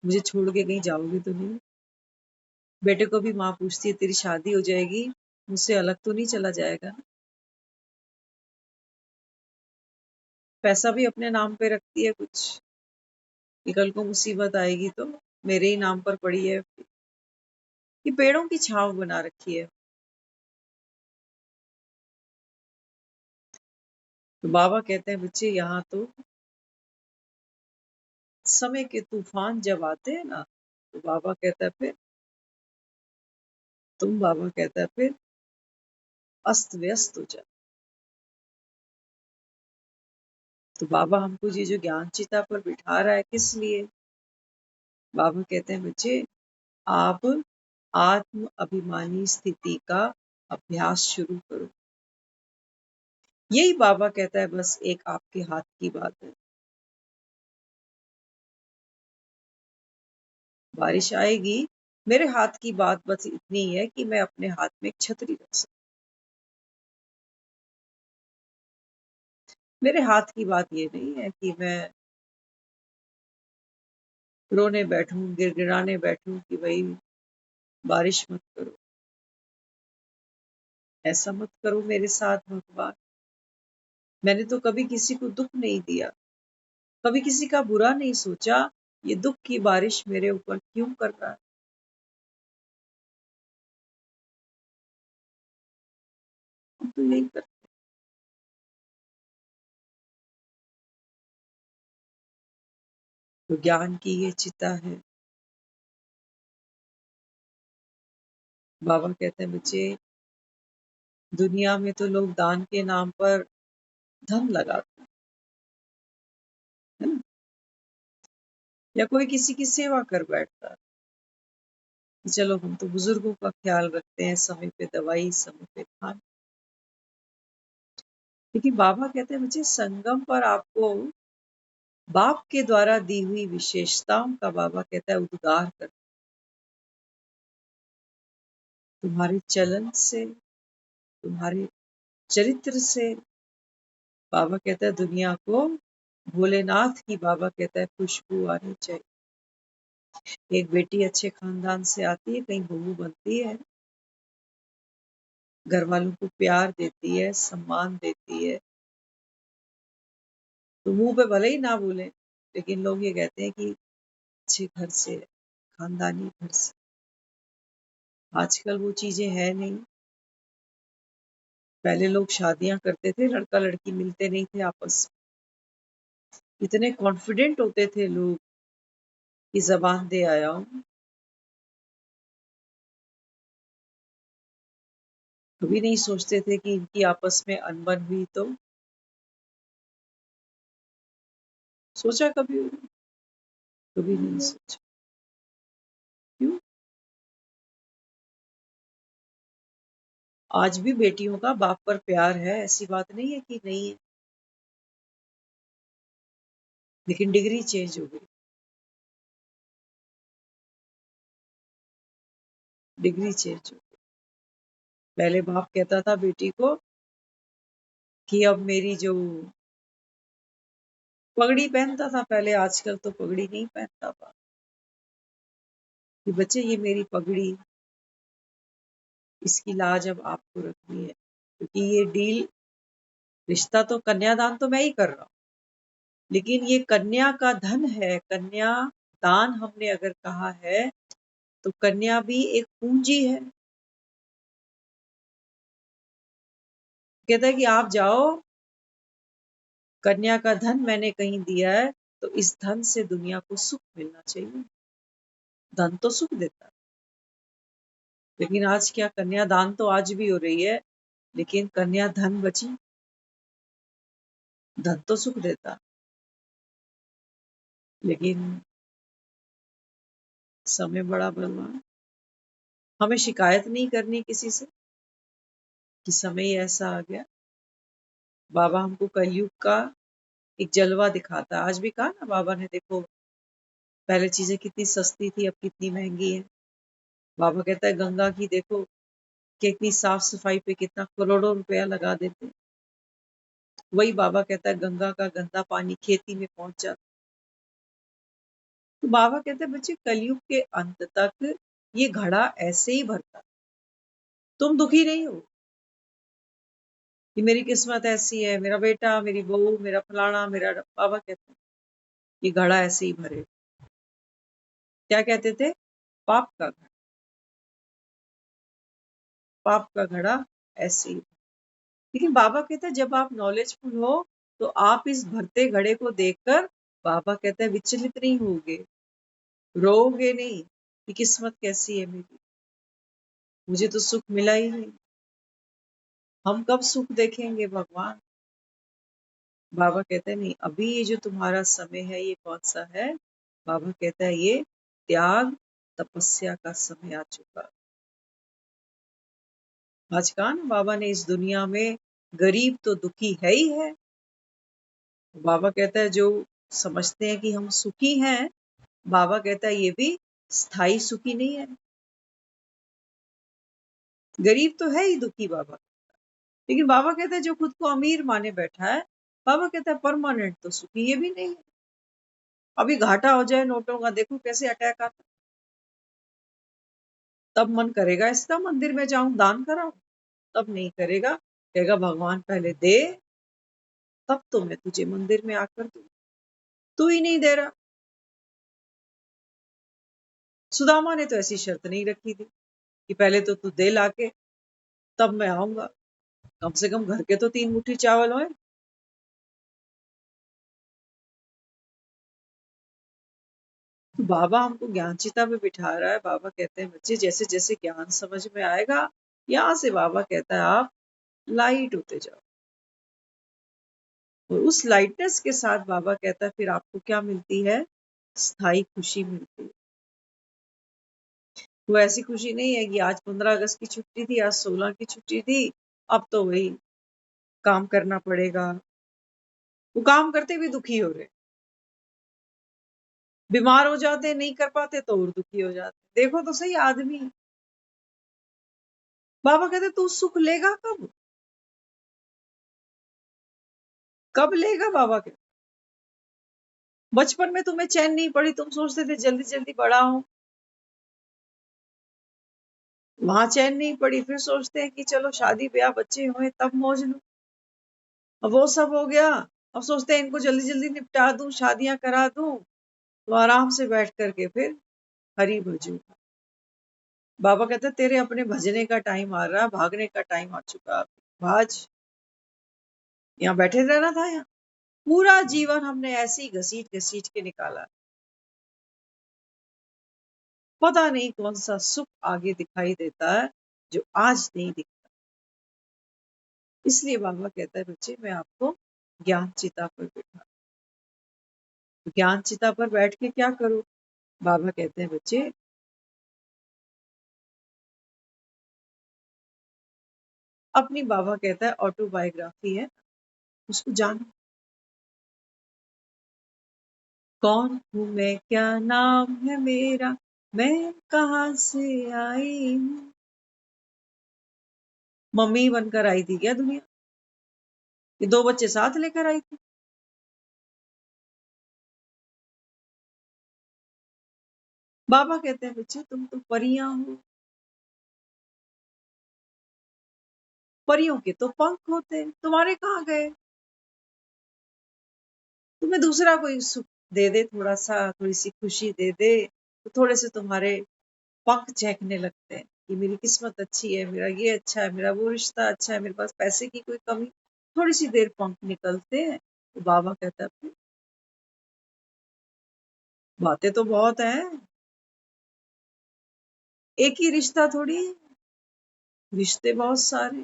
मुझे छोड़ के कहीं जाओगे तो नहीं। बेटे को भी माँ पूछती है तेरी शादी हो जाएगी, मुझसे अलग तो नहीं चला जाएगा ना? पैसा भी अपने नाम पे रखती है कुछ कि कल को मुसीबत आएगी तो मेरे ही नाम पर पड़ी है। कि पेड़ों की छांव बना रखी है। तो बाबा कहते हैं बच्चे यहाँ तो समय के तूफान जब आते हैं ना, तो बाबा कहता है फिर बाबा कहता है फिर अस्त व्यस्त हो जाए। तो बाबा हमको ये जो ज्ञान चिता पर बिठा रहा है किस लिए? बाबा कहते हैं बच्चे आप आत्म अभिमानी स्थिति का अभ्यास शुरू करो। यही बाबा कहता है बस एक आपके हाथ की बात है। बारिश आएगी, मेरे हाथ की बात बस इतनी है कि मैं अपने हाथ में एक छतरी रख सकूं। मेरे हाथ की बात ये नहीं है कि मैं रोने बैठूं, गिड़गिड़ाने बैठूं कि भाई बारिश मत करो, ऐसा मत करो मेरे साथ भगवान। मैंने तो कभी किसी को दुख नहीं दिया, कभी किसी का बुरा नहीं सोचा, ये दुख की बारिश मेरे ऊपर क्यों कर रहा है? हम तो यही करते। तो ज्ञान की ये चिता है। बाबा कहते हैं बच्चे दुनिया में तो लोग दान के नाम पर धन लगाते हैं, है ना? या कोई किसी की सेवा कर बैठता है कि चलो हम तो बुजुर्गों का ख्याल रखते हैं, समय पे दवाई, समय पे खाना। लेकिन बाबा कहते हैं बच्चे संगम पर आपको बाप के द्वारा दी हुई विशेषताओं का बाबा कहता है उद्गार कर। तुम्हारे चलन से, तुम्हारे चरित्र से बाबा कहता है दुनिया को भोलेनाथ की बाबा कहता है खुशबू आनी चाहिए। एक बेटी अच्छे खानदान से आती है, कहीं बहू बनती है, घर वालों को प्यार देती है, सम्मान देती है, तो मुंह पे भले ही ना बोले, लेकिन लोग ये कहते हैं कि अच्छे घर से, खानदानी घर से। आजकल वो चीजें है नहीं। पहले लोग शादियां करते थे, लड़का लड़की मिलते नहीं थे आपस में, इतने कॉन्फिडेंट होते थे लोग कि जबान दे आया हूं। कभी नहीं सोचते थे कि इनकी आपस में अनबन हुई तो। सोचा कभी? कभी नहीं सोचा। क्यों? आज भी बेटियों का बाप पर प्यार है, ऐसी बात नहीं है कि नहीं है, लेकिन डिग्री चेंज हो गई। डिग्री चेंज हो गई। पहले बाप कहता था बेटी को कि अब मेरी जो पगड़ी पहनता था पहले, आजकल तो पगड़ी नहीं पहनता था, कि बच्चे ये मेरी पगड़ी, इसकी लाज अब आपको रखनी है, क्योंकि ये डील, रिश्ता तो कन्यादान तो मैं ही कर रहा हूँ, लेकिन ये कन्या का धन है। कन्या दान हमने अगर कहा है तो कन्या भी एक पूंजी है। कहता है कि आप जाओ, कन्या का धन मैंने कहीं दिया है, तो इस धन से दुनिया को सुख मिलना चाहिए। धन तो सुख देता है, लेकिन आज क्या, कन्या दान तो आज भी हो रही है, लेकिन कन्या धन बची। धन तो सुख देता, लेकिन समय बड़ा बलवान। हमें शिकायत नहीं करनी किसी से कि समय ही ऐसा आ गया। बाबा हमको कलयुग का एक जलवा दिखाता है। आज भी कहा ना बाबा ने, देखो पहले चीजें कितनी सस्ती थी, अब कितनी महंगी है। बाबा कहता है गंगा की देखो कि इतनी साफ सफाई पे कितना करोड़ों रुपया लगा देते। वही बाबा कहता है गंगा का गंदा पानी खेती में पहुंच जाता। तो बाबा कहते हैं बच्चे कलयुग के अंत तक ये घड़ा ऐसे ही भरता, तुम दुखी नहीं हो कि मेरी किस्मत ऐसी है, मेरा बेटा, मेरी बहू, मेरा फलाना, मेरा बाबा कहते हैं ये घड़ा ऐसे ही भरे। क्या कहते थे? पाप का घड़ा, पाप का घड़ा ऐसे ही। लेकिन बाबा कहता है जब आप नॉलेजफुल हो तो आप इस भरते घड़े को देखकर, बाबा कहता है विचलित नहीं होगे, रोओगे नहीं कि किस्मत कैसी है मेरी, मुझे तो सुख मिला ही नहीं। हम कब सुख देखेंगे भगवान? बाबा कहते हैं नहीं, अभी ये जो तुम्हारा समय है ये कौन सा है? बाबा कहता है ये त्याग तपस्या का समय आ चुका। आज कहा ना बाबा ने, इस दुनिया में गरीब तो दुखी है ही है। बाबा कहता है जो समझते हैं कि हम सुखी हैं, बाबा कहता है ये भी स्थायी सुखी नहीं है। गरीब तो है ही दुखी बाबा, लेकिन बाबा कहता है जो खुद को अमीर माने बैठा है, बाबा कहता है परमानेंट तो सुखी ये भी नहीं है। अभी घाटा हो जाए नोटों का, देखो कैसे अटैक आता, तब मन करेगा इसका मंदिर में जाऊं दान कराऊं, तब नहीं करेगा, कहेगा भगवान पहले दे, तब तो मैं तुझे मंदिर में आकर दूं, तू ही नहीं दे रहा। सुदामा ने तो ऐसी शर्त नहीं रखी थी कि पहले तो तू दे लाके तब मैं आऊंगा, कम से कम घर के तो 3 मुट्ठी चावल होए। तो बाबा हमको ज्ञान चिता में बिठा रहा है। बाबा कहते हैं बच्चे जैसे जैसे ज्ञान समझ में आएगा, यहाँ से बाबा कहता है आप लाइट होते जाओ, और उस लाइटनेस के साथ बाबा कहता है फिर आपको क्या मिलती है? स्थायी खुशी मिलती है। वो ऐसी खुशी नहीं है कि आज 15 अगस्त की छुट्टी थी, आज 16 की छुट्टी थी, अब तो वही काम करना पड़ेगा। वो काम करते भी दुखी हो रहे, बीमार हो जाते, नहीं कर पाते तो और दुखी हो जाते। देखो तो सही आदमी। बाबा कहते तू सुख लेगा कब? कब लेगा? बाबा कहते बचपन में तुम्हें चैन नहीं पड़ी, तुम सोचते थे जल्दी जल्दी बड़ा हो, वहां चैन नहीं पड़ी, फिर सोचते हैं कि चलो शादी ब्याह बच्चे हुए तब मौज लो। अब वो सब हो गया, अब सोचते हैं इनको जल्दी जल्दी निपटा दूं, शादियां करा दूं, तो आराम से बैठ करके फिर हरी भजू। बाबा कहते तेरे अपने भजने का टाइम आ रहा, भागने का टाइम आ चुका। भाज, यहाँ बैठे रहना था। यहाँ पूरा जीवन हमने ऐसे ही घसीट घसीट के निकाला, पता नहीं कौन सा सुख आगे दिखाई देता है जो आज नहीं दिखता। इसलिए बाबा कहता है बच्चे मैं आपको ज्ञान चिता पर बैठा। ज्ञान चिता पर बैठ के क्या करो? बाबा कहते हैं बच्चे अपनी, बाबा कहता है ऑटोबायोग्राफी है, उसको जानो। कौन हूं मैं, क्या नाम है मेरा, मैं कहाँ से आई हूँ। मम्मी बनकर आई थी क्या दुनिया? ये दो बच्चे साथ लेकर आई थी? बाबा कहते हैं बच्चे तुम तो परियां हो। परियों के तो पंख होते हैं, तुम्हारे कहाँ गए? तुम्हें दूसरा कोई सुख दे दे, थोड़ा सा थोड़ी सी खुशी दे दे, तो थोड़े से तुम्हारे पंख झेंकने लगते हैं कि मेरी किस्मत अच्छी है, मेरा ये अच्छा है, मेरा वो रिश्ता अच्छा है, मेरे पास पैसे की कोई कमी। थोड़ी सी देर पंख निकलते हैं तो बाबा कहता है बातें तो बहुत हैं, एक ही रिश्ता थोड़ी है, रिश्ते बहुत सारे,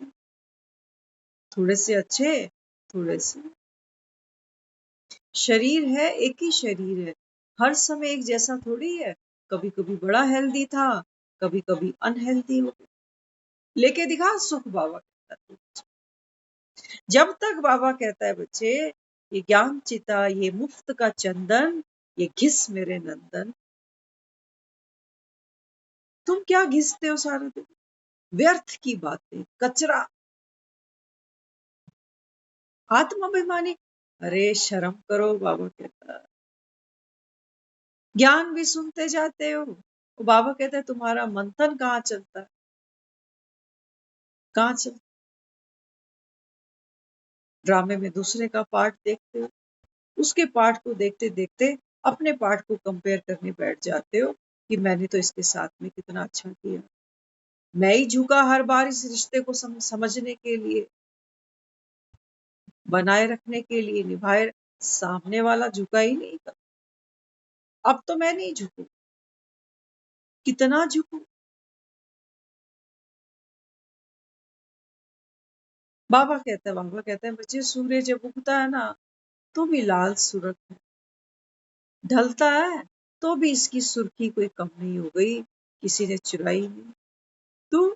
थोड़े से अच्छे, थोड़े से। शरीर है, एक ही शरीर है, हर समय एक जैसा थोड़ी है। कभी कभी बड़ा हेल्दी था, कभी कभी अनहेल्दी हो गया। लेके दिखा सुख, बाबा कहता है। जब तक बाबा कहता है बच्चे ये ज्ञान चिता, ये मुफ्त का चंदन, ये घिस मेरे नंदन। तुम क्या घिसते हो सारे दिन? व्यर्थ की बातें, कचरा, आत्माभिमानी। अरे शर्म करो, बाबा कहता है। ज्ञान भी सुनते जाते हो, बाबा कहता है तुम्हारा मंथन कहाँ चलता है? कहाँ चलता? ड्रामे में दूसरे का पार्ट देखते हो, उसके पार्ट को देखते देखते अपने पार्ट को कंपेयर करने बैठ जाते हो कि मैंने तो इसके साथ में कितना अच्छा किया। मैं ही झुका हर बार इस रिश्ते को समझने के लिए, बनाए रखने के लिए, निभाए। सामने वाला झुका ही नहीं था। अब तो मैं नहीं झुकू, कितना झुकू। बाबा कहते हैं बच्चे सूर्य जब उगता है ना तो भी लाल सुर्ख है, ढलता है तो भी इसकी सुर्खी कोई कम नहीं हो गई, किसी ने चुराई नहीं। तू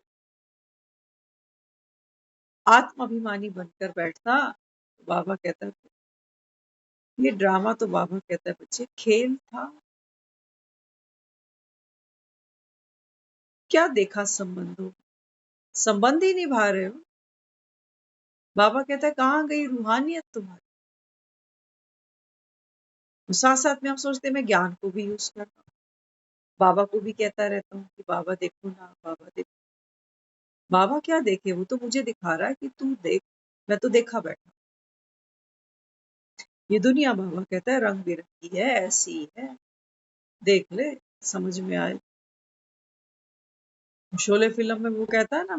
आत्माभिमानी बनकर बैठता। बाबा कहता है ये ड्रामा तो, बाबा कहता है बच्चे खेल था। क्या देखा संबंधों, संबंध ही निभा रहे हो। बाबा कहता है कहाँ गई रूहानियत तुम्हारी? साथ साथ में हम सोचते हैं मैं ज्ञान को भी यूज करता हूँ, बाबा को भी कहता रहता हूँ कि बाबा देखो ना, बाबा देखो। बाबा क्या देखे, वो तो मुझे दिखा रहा है कि तू देख, मैं तो देखा बैठा। ये दुनिया, बाबा कहता है रंग बिरंगी है, ऐसी है, देख ले, समझ में आए। शोले फिल्म में वो कहता है ना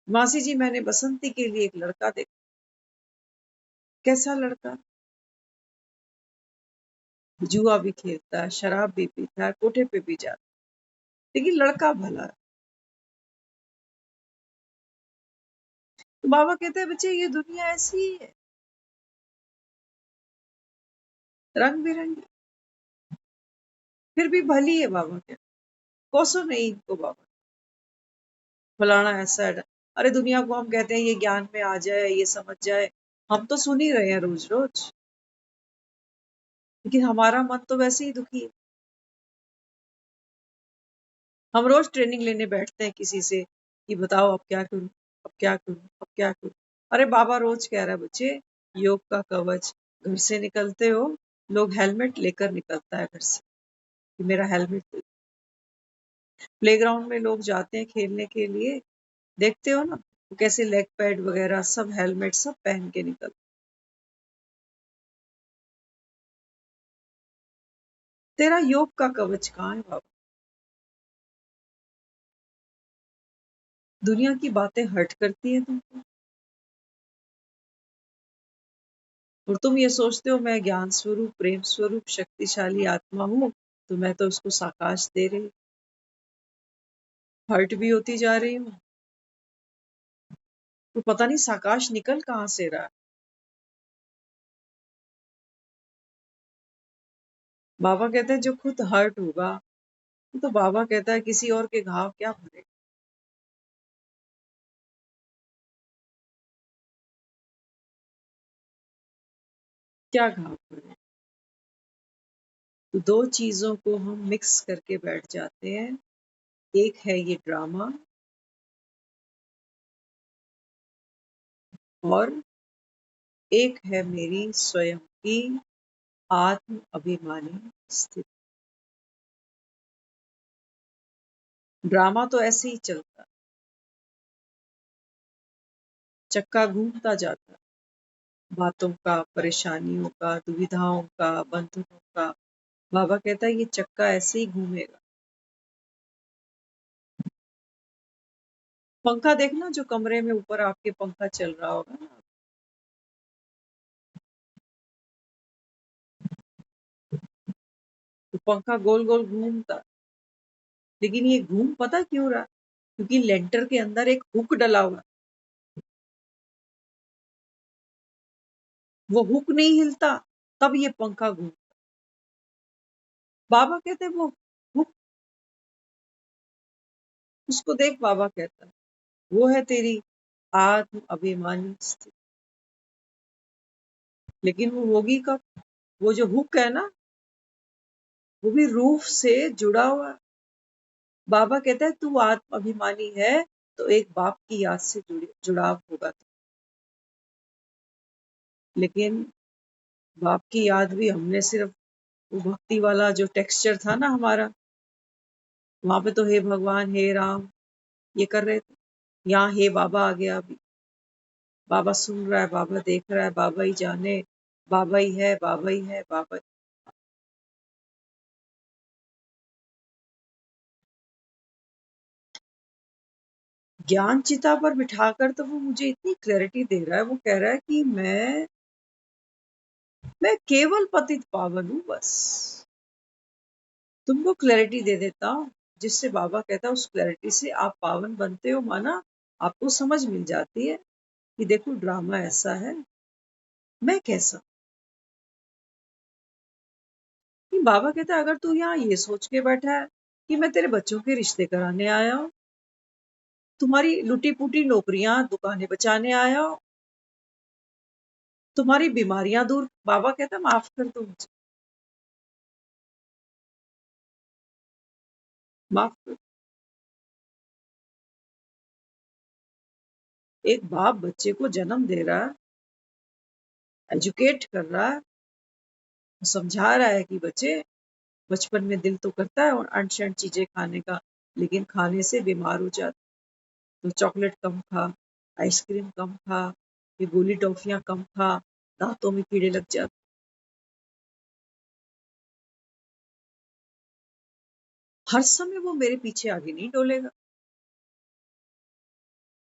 मासी जी मैंने बसंती के लिए एक लड़का देखा। कैसा लड़का? जुआ भी खेलता है, शराब भी पीता है, कोठे पे भी जाता है, लेकिन लड़का भला है। तो बाबा कहते हैं बच्चे ये दुनिया ऐसी ही है, रंग बिरंगी, फिर भी भली है। बाबा कहते कोसो नहीं इनको बाबा, फलाना ऐसा है। अरे दुनिया को हम कहते हैं ये ज्ञान में आ जाए, ये समझ जाए, हम तो सुन ही रहे हैं रोज रोज। लेकिन हमारा मन तो वैसे ही दुखी है। हम रोज ट्रेनिंग लेने बैठते हैं किसी से कि बताओ अब क्या करूं, अब क्या करूं, अब क्या करूं। अरे बाबा रोज कह रहा है बच्चे, योग का कवच। घर से निकलते हो, लोग हेलमेट लेकर निकलता है घर से कि मेरा हेलमेट दे। प्लेग्राउंड में लोग जाते हैं खेलने के लिए, देखते हो ना, वो कैसे लेग पैड वगैरह सब हेलमेट सब पहन के निकलते। तेरा योग का कवच कहाँ है बाबा? दुनिया की बातें हर्ट करती है तुमको, और तुम ये सोचते हो मैं ज्ञान स्वरूप, प्रेम स्वरूप, शक्तिशाली आत्मा हूँ, तो मैं तो उसको साकाश दे रही, हर्ट भी होती जा रही हूँ। तो पता नहीं साकाश निकल कहाँ से रहा है। बाबा कहते हैं जो खुद हर्ट होगा, तो बाबा कहता है किसी और के घाव क्या भरे। क्या घाव भरे? तो दो चीजों को हम मिक्स करके बैठ जाते हैं। एक है ये ड्रामा, और एक है मेरी स्वयं की आत्म अभिमानी स्थिति। ड्रामा तो ऐसे ही चलता, चक्का घूमता जाता, बातों का, परेशानियों का, दुविधाओं का, बंधनों का। बाबा कहता है ये चक्का ऐसे ही घूमेगा। पंखा देखना, जो कमरे में ऊपर आपके पंखा चल रहा होगा ना, तो पंखा गोल गोल घूमता, लेकिन ये घूम पता क्यों रहा? क्योंकि लेंटर के अंदर एक हुक डला हुआ, वो हुक नहीं हिलता, तब ये पंखा घूम। बाबा कहते हैं वो हुक, उसको देख। बाबा कहता है वो है तेरी आत्म अभिमानी स्थिति। लेकिन वो होगी कब? वो जो हुक है ना, वो भी रूह से जुड़ा हुआ है। बाबा कहता है तू आत्म अभिमानी है, तो एक बाप की याद से जुड़ाव होगा। लेकिन बाप की याद भी हमने सिर्फ वो भक्ति वाला जो टेक्सचर था ना हमारा, वहां पे तो हे भगवान, हे राम, ये कर रहे थे। यहाँ हे बाबा आ गया अभी। बाबा सुन रहा है, बाबा देख रहा है, बाबा ही जाने, बाबा ही है, बाबा ही है, बाबा। ज्ञान चिता पर बिठाकर तो वो मुझे इतनी क्लैरिटी दे रहा है। वो कह रहा है कि मैं केवल पतित पावन हूं बस। तुमको क्लैरिटी दे देता हूँ, जिससे बाबा कहता है उस क्लैरिटी से आप पावन बनते हो। माना आपको समझ मिल जाती है कि देखो ड्रामा ऐसा है, मैं कैसा। कि बाबा कहता है अगर तू यहाँ ये सोच के बैठा है कि मैं तेरे बच्चों के रिश्ते कराने आया हूँ, तुम्हारी लुटी पुटी नौकरियां, दुकानें बचाने आया हूँ, तुम्हारी बीमारियां दूर, बाबा कहता है माफ कर दो मुझे, माफ कर। एक बाप बच्चे को जन्म दे रहा है, एजुकेट कर रहा है, समझा रहा है कि बच्चे, बचपन में दिल तो करता है और अनशन चीजें खाने का, लेकिन खाने से बीमार हो जाता। तो चॉकलेट कम खा, आइसक्रीम कम खा, ये गोली टॉफियां कम खा, दांतों में कीड़े लग जाते। हर समय वो मेरे पीछे आगे नहीं डोलेगा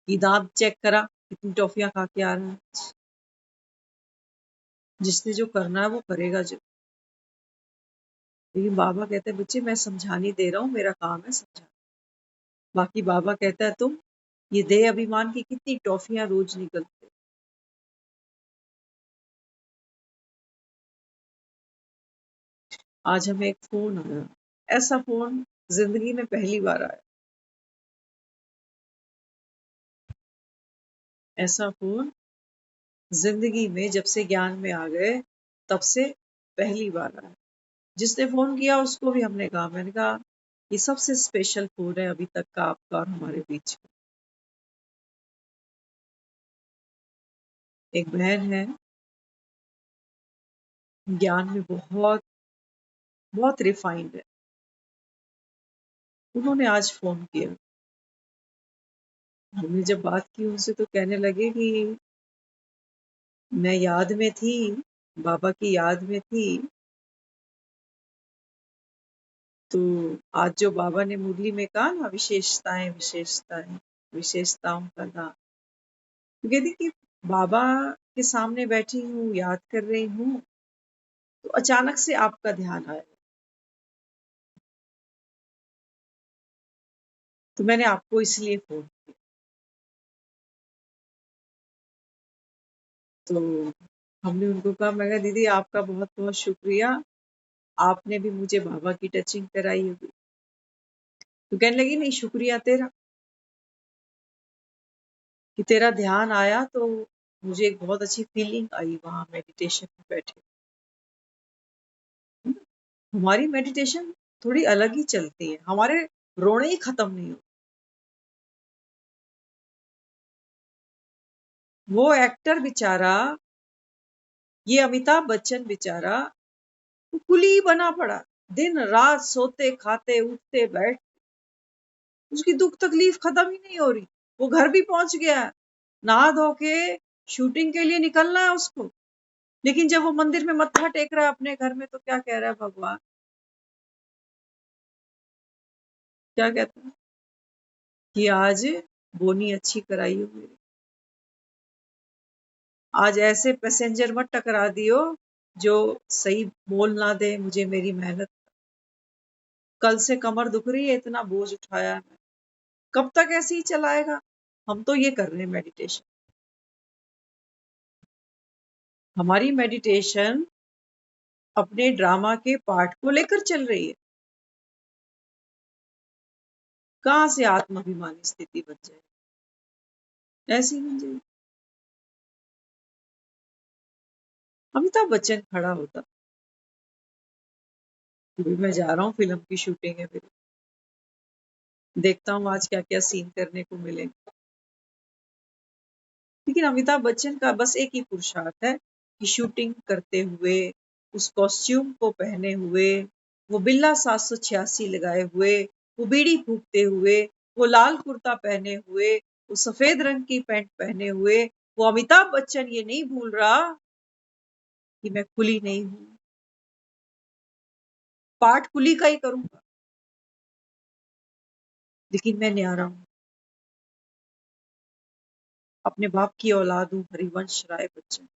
कि दांत चेक करा, कितनी टॉफियां खा के आ रहा है। जिसने जो करना है वो करेगा जो। लेकिन बाबा कहते हैं बच्चे मैं समझा नहीं दे रहा हूँ, मेरा काम है समझा। बाकी बाबा कहता है तुम ये देह अभिमान की कितनी टॉफियां रोज निकलते। आज हमें एक फोन आया, ऐसा फोन जिंदगी में पहली बार आया। ऐसा फोन जिंदगी में जब से ज्ञान में आ गए तब से पहली बार आया। जिसने फोन किया उसको भी हमने कहा, मैंने कहा ये सबसे स्पेशल फोन है अभी तक का आपका और हमारे बीच में। एक बहन है, ज्ञान में बहुत बहुत रिफाइंड है। उन्होंने आज फोन किया। हमने जब बात की उनसे तो कहने लगे कि मैं याद में थी, बाबा की याद में थी, तो आज जो बाबा ने मुरली में कहा ना, विशेषताएं विशेषताएं विशेषताओं का नाम, तो कहती कि बाबा के सामने बैठी हूँ, याद कर रही हूँ, तो अचानक से आपका ध्यान आया, तो मैंने आपको इसलिए फोन किया। तो हमने उनको कहा, मैं कहा दीदी आपका बहुत बहुत शुक्रिया, आपने भी मुझे बाबा की टचिंग कराई होगी। तो कहने लगी नहीं, शुक्रिया तेरा कि तेरा ध्यान आया, तो मुझे एक बहुत अच्छी फीलिंग आई वहां मेडिटेशन में बैठे। हमारी मेडिटेशन थोड़ी अलग ही चलती है, हमारे रोने ही खत्म नहीं होते। वो एक्टर बेचारा, ये अमिताभ बच्चन बेचारा, वो कुली बना पड़ा, दिन रात सोते खाते उठते बैठ, उसकी दुख तकलीफ खत्म ही नहीं हो रही। वो घर भी पहुंच गया, नहा धो के शूटिंग के लिए निकलना है उसको, लेकिन जब वो मंदिर में मत्था टेक रहा है अपने घर में, तो क्या कह रहा है भगवान, क्या कहता है कि आज बोनी अच्छी कराई हो मेरी, आज ऐसे पैसेंजर मत टकरा दियो जो सही मोल ना दे मुझे मेरी मेहनत। कल से कमर दुख रही है, इतना बोझ उठाया है, कब तक ऐसे ही चलाएगा। हम तो ये कर रहे हैं मेडिटेशन, हमारी मेडिटेशन अपने ड्रामा के पार्ट को लेकर चल रही है। कहां से आत्माभिमानी स्थिति बन जाए, ऐसी बन जाए। अमिताभ बच्चन खड़ा होता, अभी मैं जा रहा हूँ, फिल्म की शूटिंग है मेरी, देखता हूँ आज क्या क्या सीन करने को मिले। लेकिन अमिताभ बच्चन का बस एक ही पुरुषार्थ है कि शूटिंग करते हुए, उस कॉस्ट्यूम को पहने हुए, वो बिल्ला 786 लगाए हुए, वो बीड़ी फूकते हुए, वो लाल कुर्ता पहने हुए, वो सफेद रंग की पैंट पहने हुए, वो अमिताभ बच्चन ये नहीं भूल रहा कि मैं कुली नहीं हूं, पाठ कुली का ही करूंगा, लेकिन मैं न्यारा हूं, अपने बाप की औलाद हूं, हरिवंश राय बच्चन।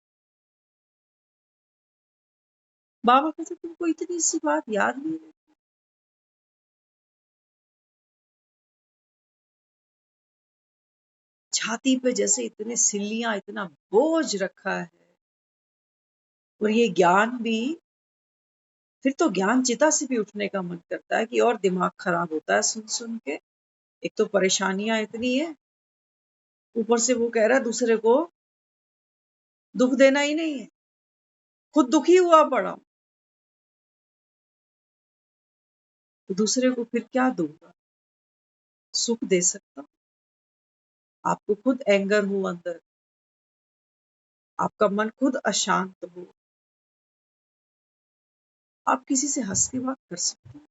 बाबा कहते तुमको इतनी सी बात याद नहीं है, छाती पे जैसे इतने सिल्लियां, इतना बोझ रखा है, और ये ज्ञान भी, फिर तो ज्ञान चिता से भी उठने का मन करता है कि और दिमाग खराब होता है सुन सुन के। एक तो परेशानियां इतनी है, ऊपर से वो कह रहा है दूसरे को दुख देना ही नहीं है, खुद दुखी हुआ पड़ा हूं, तो दूसरे को फिर क्या दूंगा, सुख दे सकता हूं। आपको खुद एंगर हो अंदर, आपका मन खुद अशांत हो, आप किसी से हंस के बात कर सकते हैं।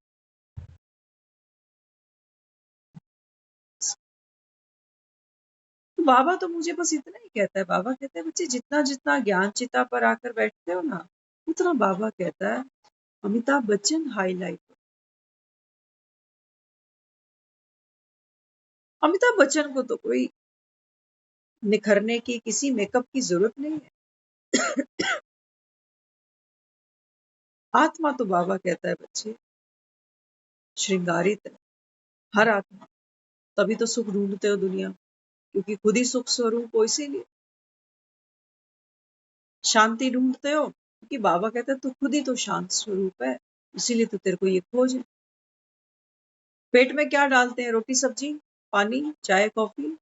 तो बाबा तो मुझे बस इतना ही कहता है, बाबा कहता है बच्चे जितना जितना ज्ञान चिता पर आकर बैठते हो ना, उतना बाबा कहता है अमिताभ बच्चन हाईलाइट। अमिताभ बच्चन को तो कोई निखरने की, किसी मेकअप की जरूरत नहीं है। आत्मा तो बाबा कहता है बच्चे श्रृंगारित है, हर आत्मा, तभी तो सुख ढूंढते हो दुनिया, क्योंकि खुद ही सुख स्वरूप हो, इसीलिए शांति ढूंढते हो, क्योंकि बाबा कहता है तू खुद ही तो शांत स्वरूप है, इसीलिए तो तेरे को ये खोज है। पेट में क्या डालते हैं, रोटी सब्जी, पानी, चाय कॉफी,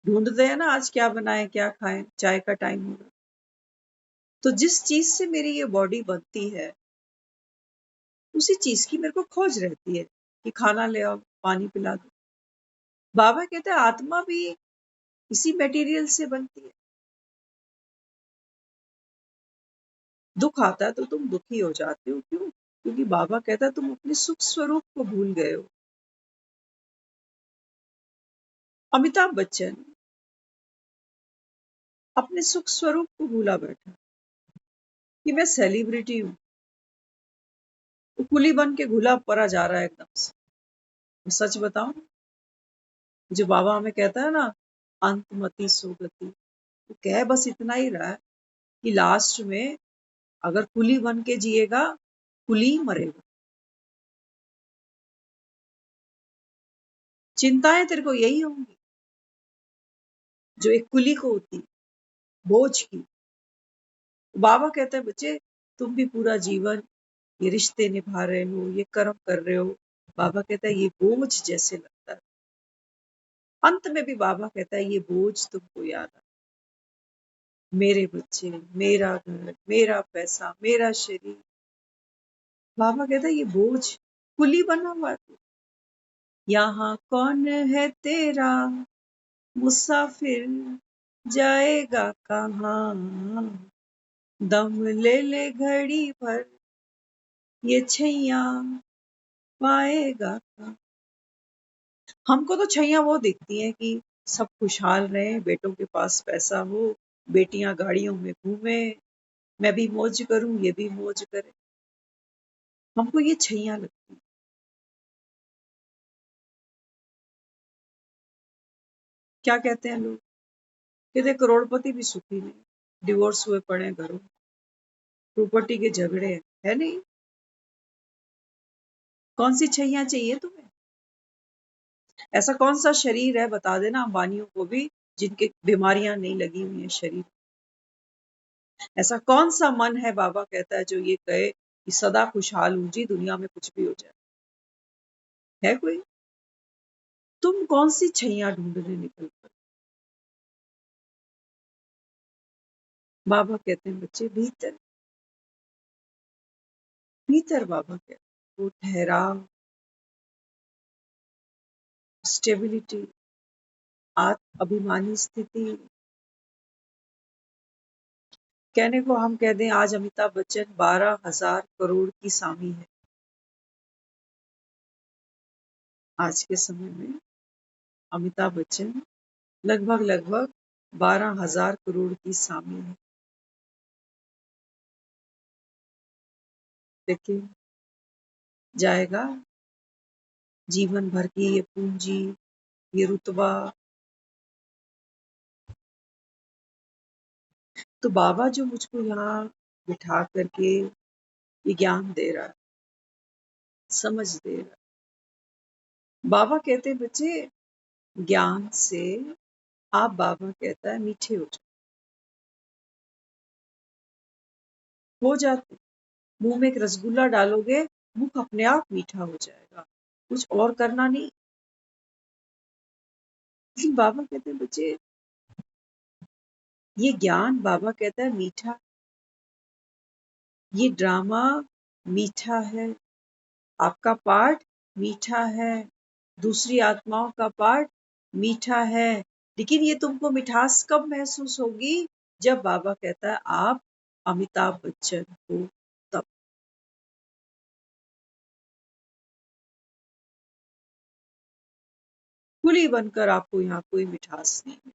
ढूंढते हैं ना आज क्या बनाए क्या खाएं, चाय का टाइम होगा, तो जिस चीज से मेरी ये बॉडी बनती है उसी चीज की मेरे को खोज रहती है कि खाना ले आओ, पानी पिला दो। बाबा कहते हैं आत्मा भी इसी मटेरियल से बनती है। दुख आता है तो तुम दुखी हो जाते हो, क्यों? क्योंकि बाबा कहता है तुम अपने सुख स्वरूप को भूल गए हो। अमिताभ बच्चन अपने सुख स्वरूप को भूला बैठा कि मैं सेलिब्रिटी हूँ। वो कुली बन के घुला परा जा रहा है एकदम से। मैं सच बताऊं, जो बाबा हमें कहता है ना, अंतमति सुगति, वो कह बस इतना ही रहा है कि लास्ट में अगर कुली बन के जिएगा, कुली ही मरेगा। चिंताएं तेरे को यही होंगी जो एक कुली को होती, बोझ की। बाबा कहते हैं बच्चे, तुम भी पूरा जीवन ये रिश्ते निभा रहे हो, ये कर्म कर रहे हो। बाबा कहता है ये बोझ जैसे लगता है। अंत में भी बाबा कहता है ये बोझ तुमको याद आ, मेरे बच्चे, मेरा घर, मेरा पैसा, मेरा शरीर। बाबा कहता है ये बोझ कुली बना हुआ है तू। यहाँ कौन है तेरा मुसाफिर, जाएगा कहाँ, दम ले ले घड़ी भर, ये छैया पाएगा कहाँ। हमको तो छैया वो दिखती है कि सब खुशहाल रहे, बेटों के पास पैसा हो, बेटियां गाड़ियों में घूमे, मैं भी मौज करूं, ये भी मौज करे। हमको ये छैया लगती है। क्या कहते हैं लोग? कहते करोड़पति भी सुखी नहीं, डिवोर्स हुए पड़े हैं घरों, प्रॉपर्टी के झगड़े हैं, है नहीं? कौन सी छैया चाहिए तुम्हें? ऐसा कौन सा शरीर है बता देना अंबानियों को भी जिनके बीमारियां नहीं लगी हुई है शरीर। ऐसा कौन सा मन है, बाबा कहता है, जो ये कहे कि सदा खुशहाल हूं जी, दुनिया में कुछ भी हो जाए? है कोई? तुम कौन सी छैया ढूंढने निकल पड़े? बाबा कहते हैं बच्चे, भीतर भीतर बाबा कहते हैं वो ठहराव, स्टेबिलिटी, आत्म अभिमानी स्थिति। कहने को हम कह दें आज अमिताभ बच्चन 12,000 करोड़ की सामी है। आज के समय में अमिताभ बच्चन लगभग लगभग 12,000 करोड़ की सामी है। लेकिन जाएगा जीवन भर की ये पूंजी, ये रुतबा। तो बाबा जो मुझको यहाँ बिठा करके ये ज्ञान दे रहा है, समझ दे रहा है। बाबा कहते हैं बच्चे, ज्ञान से आप, बाबा कहता है, मीठे हो जाते। मुंह में एक रसगुल्ला डालोगे, मुख अपने आप मीठा हो जाएगा, कुछ और करना नहीं। लेकिन बाबा कहते हैं बच्चे, ये ज्ञान, बाबा कहता है, मीठा, ये ड्रामा मीठा है, आपका पार्ट मीठा है, दूसरी आत्माओं का पार्ट मीठा है। लेकिन ये तुमको मिठास कब महसूस होगी? जब बाबा कहता है आप अमिताभ बच्चन हो, तब। कुली बनकर आपको यहाँ कोई मिठास नहीं मिलेगी,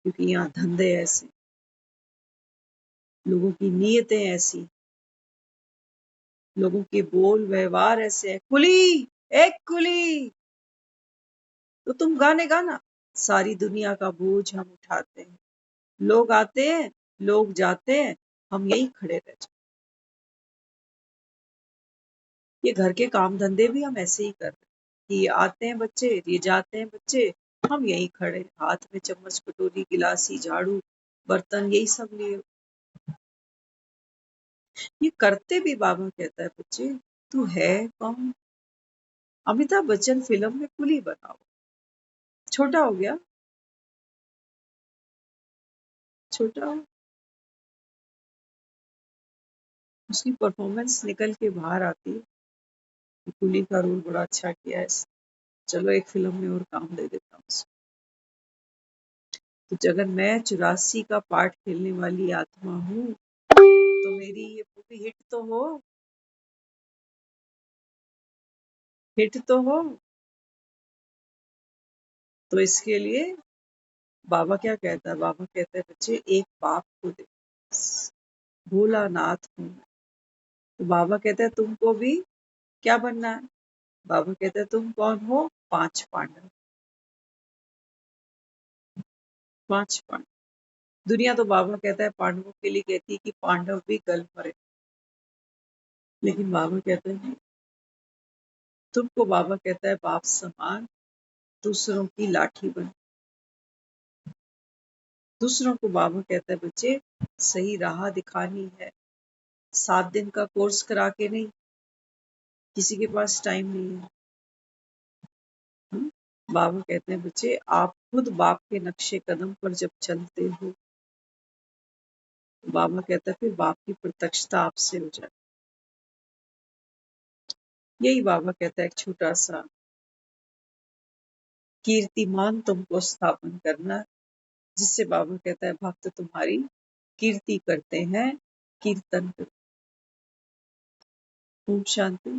क्योंकि यहाँ धंधे ऐसे, लोगों की नीयतें ऐसी, लोगों के बोल व्यवहार ऐसे है। कुली, एक कुली, तो तुम गाने गाना, सारी दुनिया का बोझ हम उठाते हैं, लोग आते हैं, लोग जाते हैं, हम यही खड़े रह जाते। ये घर के काम धंधे भी हम ऐसे ही कर रहे हैं कि ये आते हैं बच्चे, ये जाते हैं बच्चे, हम यही खड़े, हाथ में चम्मच, कटोरी, गिलासी, झाड़ू, बर्तन, यही सब लिए। ये करते भी बाबा कहता है बच्चे, तू है कौन? अमिताभ बच्चन फिल्म में कुली बनाओ, छोटा हो गया, छोटा हो, उसकी परफॉर्मेंस निकल के बाहर आती है कि कुली का रोल बड़ा अच्छा किया है, चलो एक फिल्म में और काम दे देता हूँ उसको। तो अगर मैं 84 का पार्ट खेलने वाली आत्मा हूँ तो मेरी ये मूवी हिट तो हो, हिट तो हो। तो इसके लिए बाबा क्या कहता है, बाबा कहता है बच्चे एक बाप को दे, भोलानाथ हूँ मैं। तो बाबा कहता है तुमको भी क्या बनना है, बाबा कहता है तुम कौन हो, 5 पांडव। 5 पांडव, दुनिया तो बाबा कहता है पांडवों के लिए कहती है कि पांडव भी गल मरे, लेकिन बाबा कहते हैं नहीं, तुमको बाबा कहता है बाप समान दूसरों की लाठी बन। दूसरों को बाबा कहता है बच्चे सही राह दिखानी है, 7 दिन का कोर्स करा के नहीं, किसी के पास टाइम नहीं है। हम्म? बाबा कहते हैं बच्चे आप खुद बाप के नक्शे कदम पर जब चलते हो, तो बाबा कहता है फिर बाप की प्रत्यक्षता आपसे हो जाए। यही बाबा कहता है एक छोटा सा कीर्तिमान तुमको स्थापन करना, जिससे बाबा कहता है भक्त तुम्हारी कीर्ति करते हैं, कीर्तन करते हैं। ओम शांति।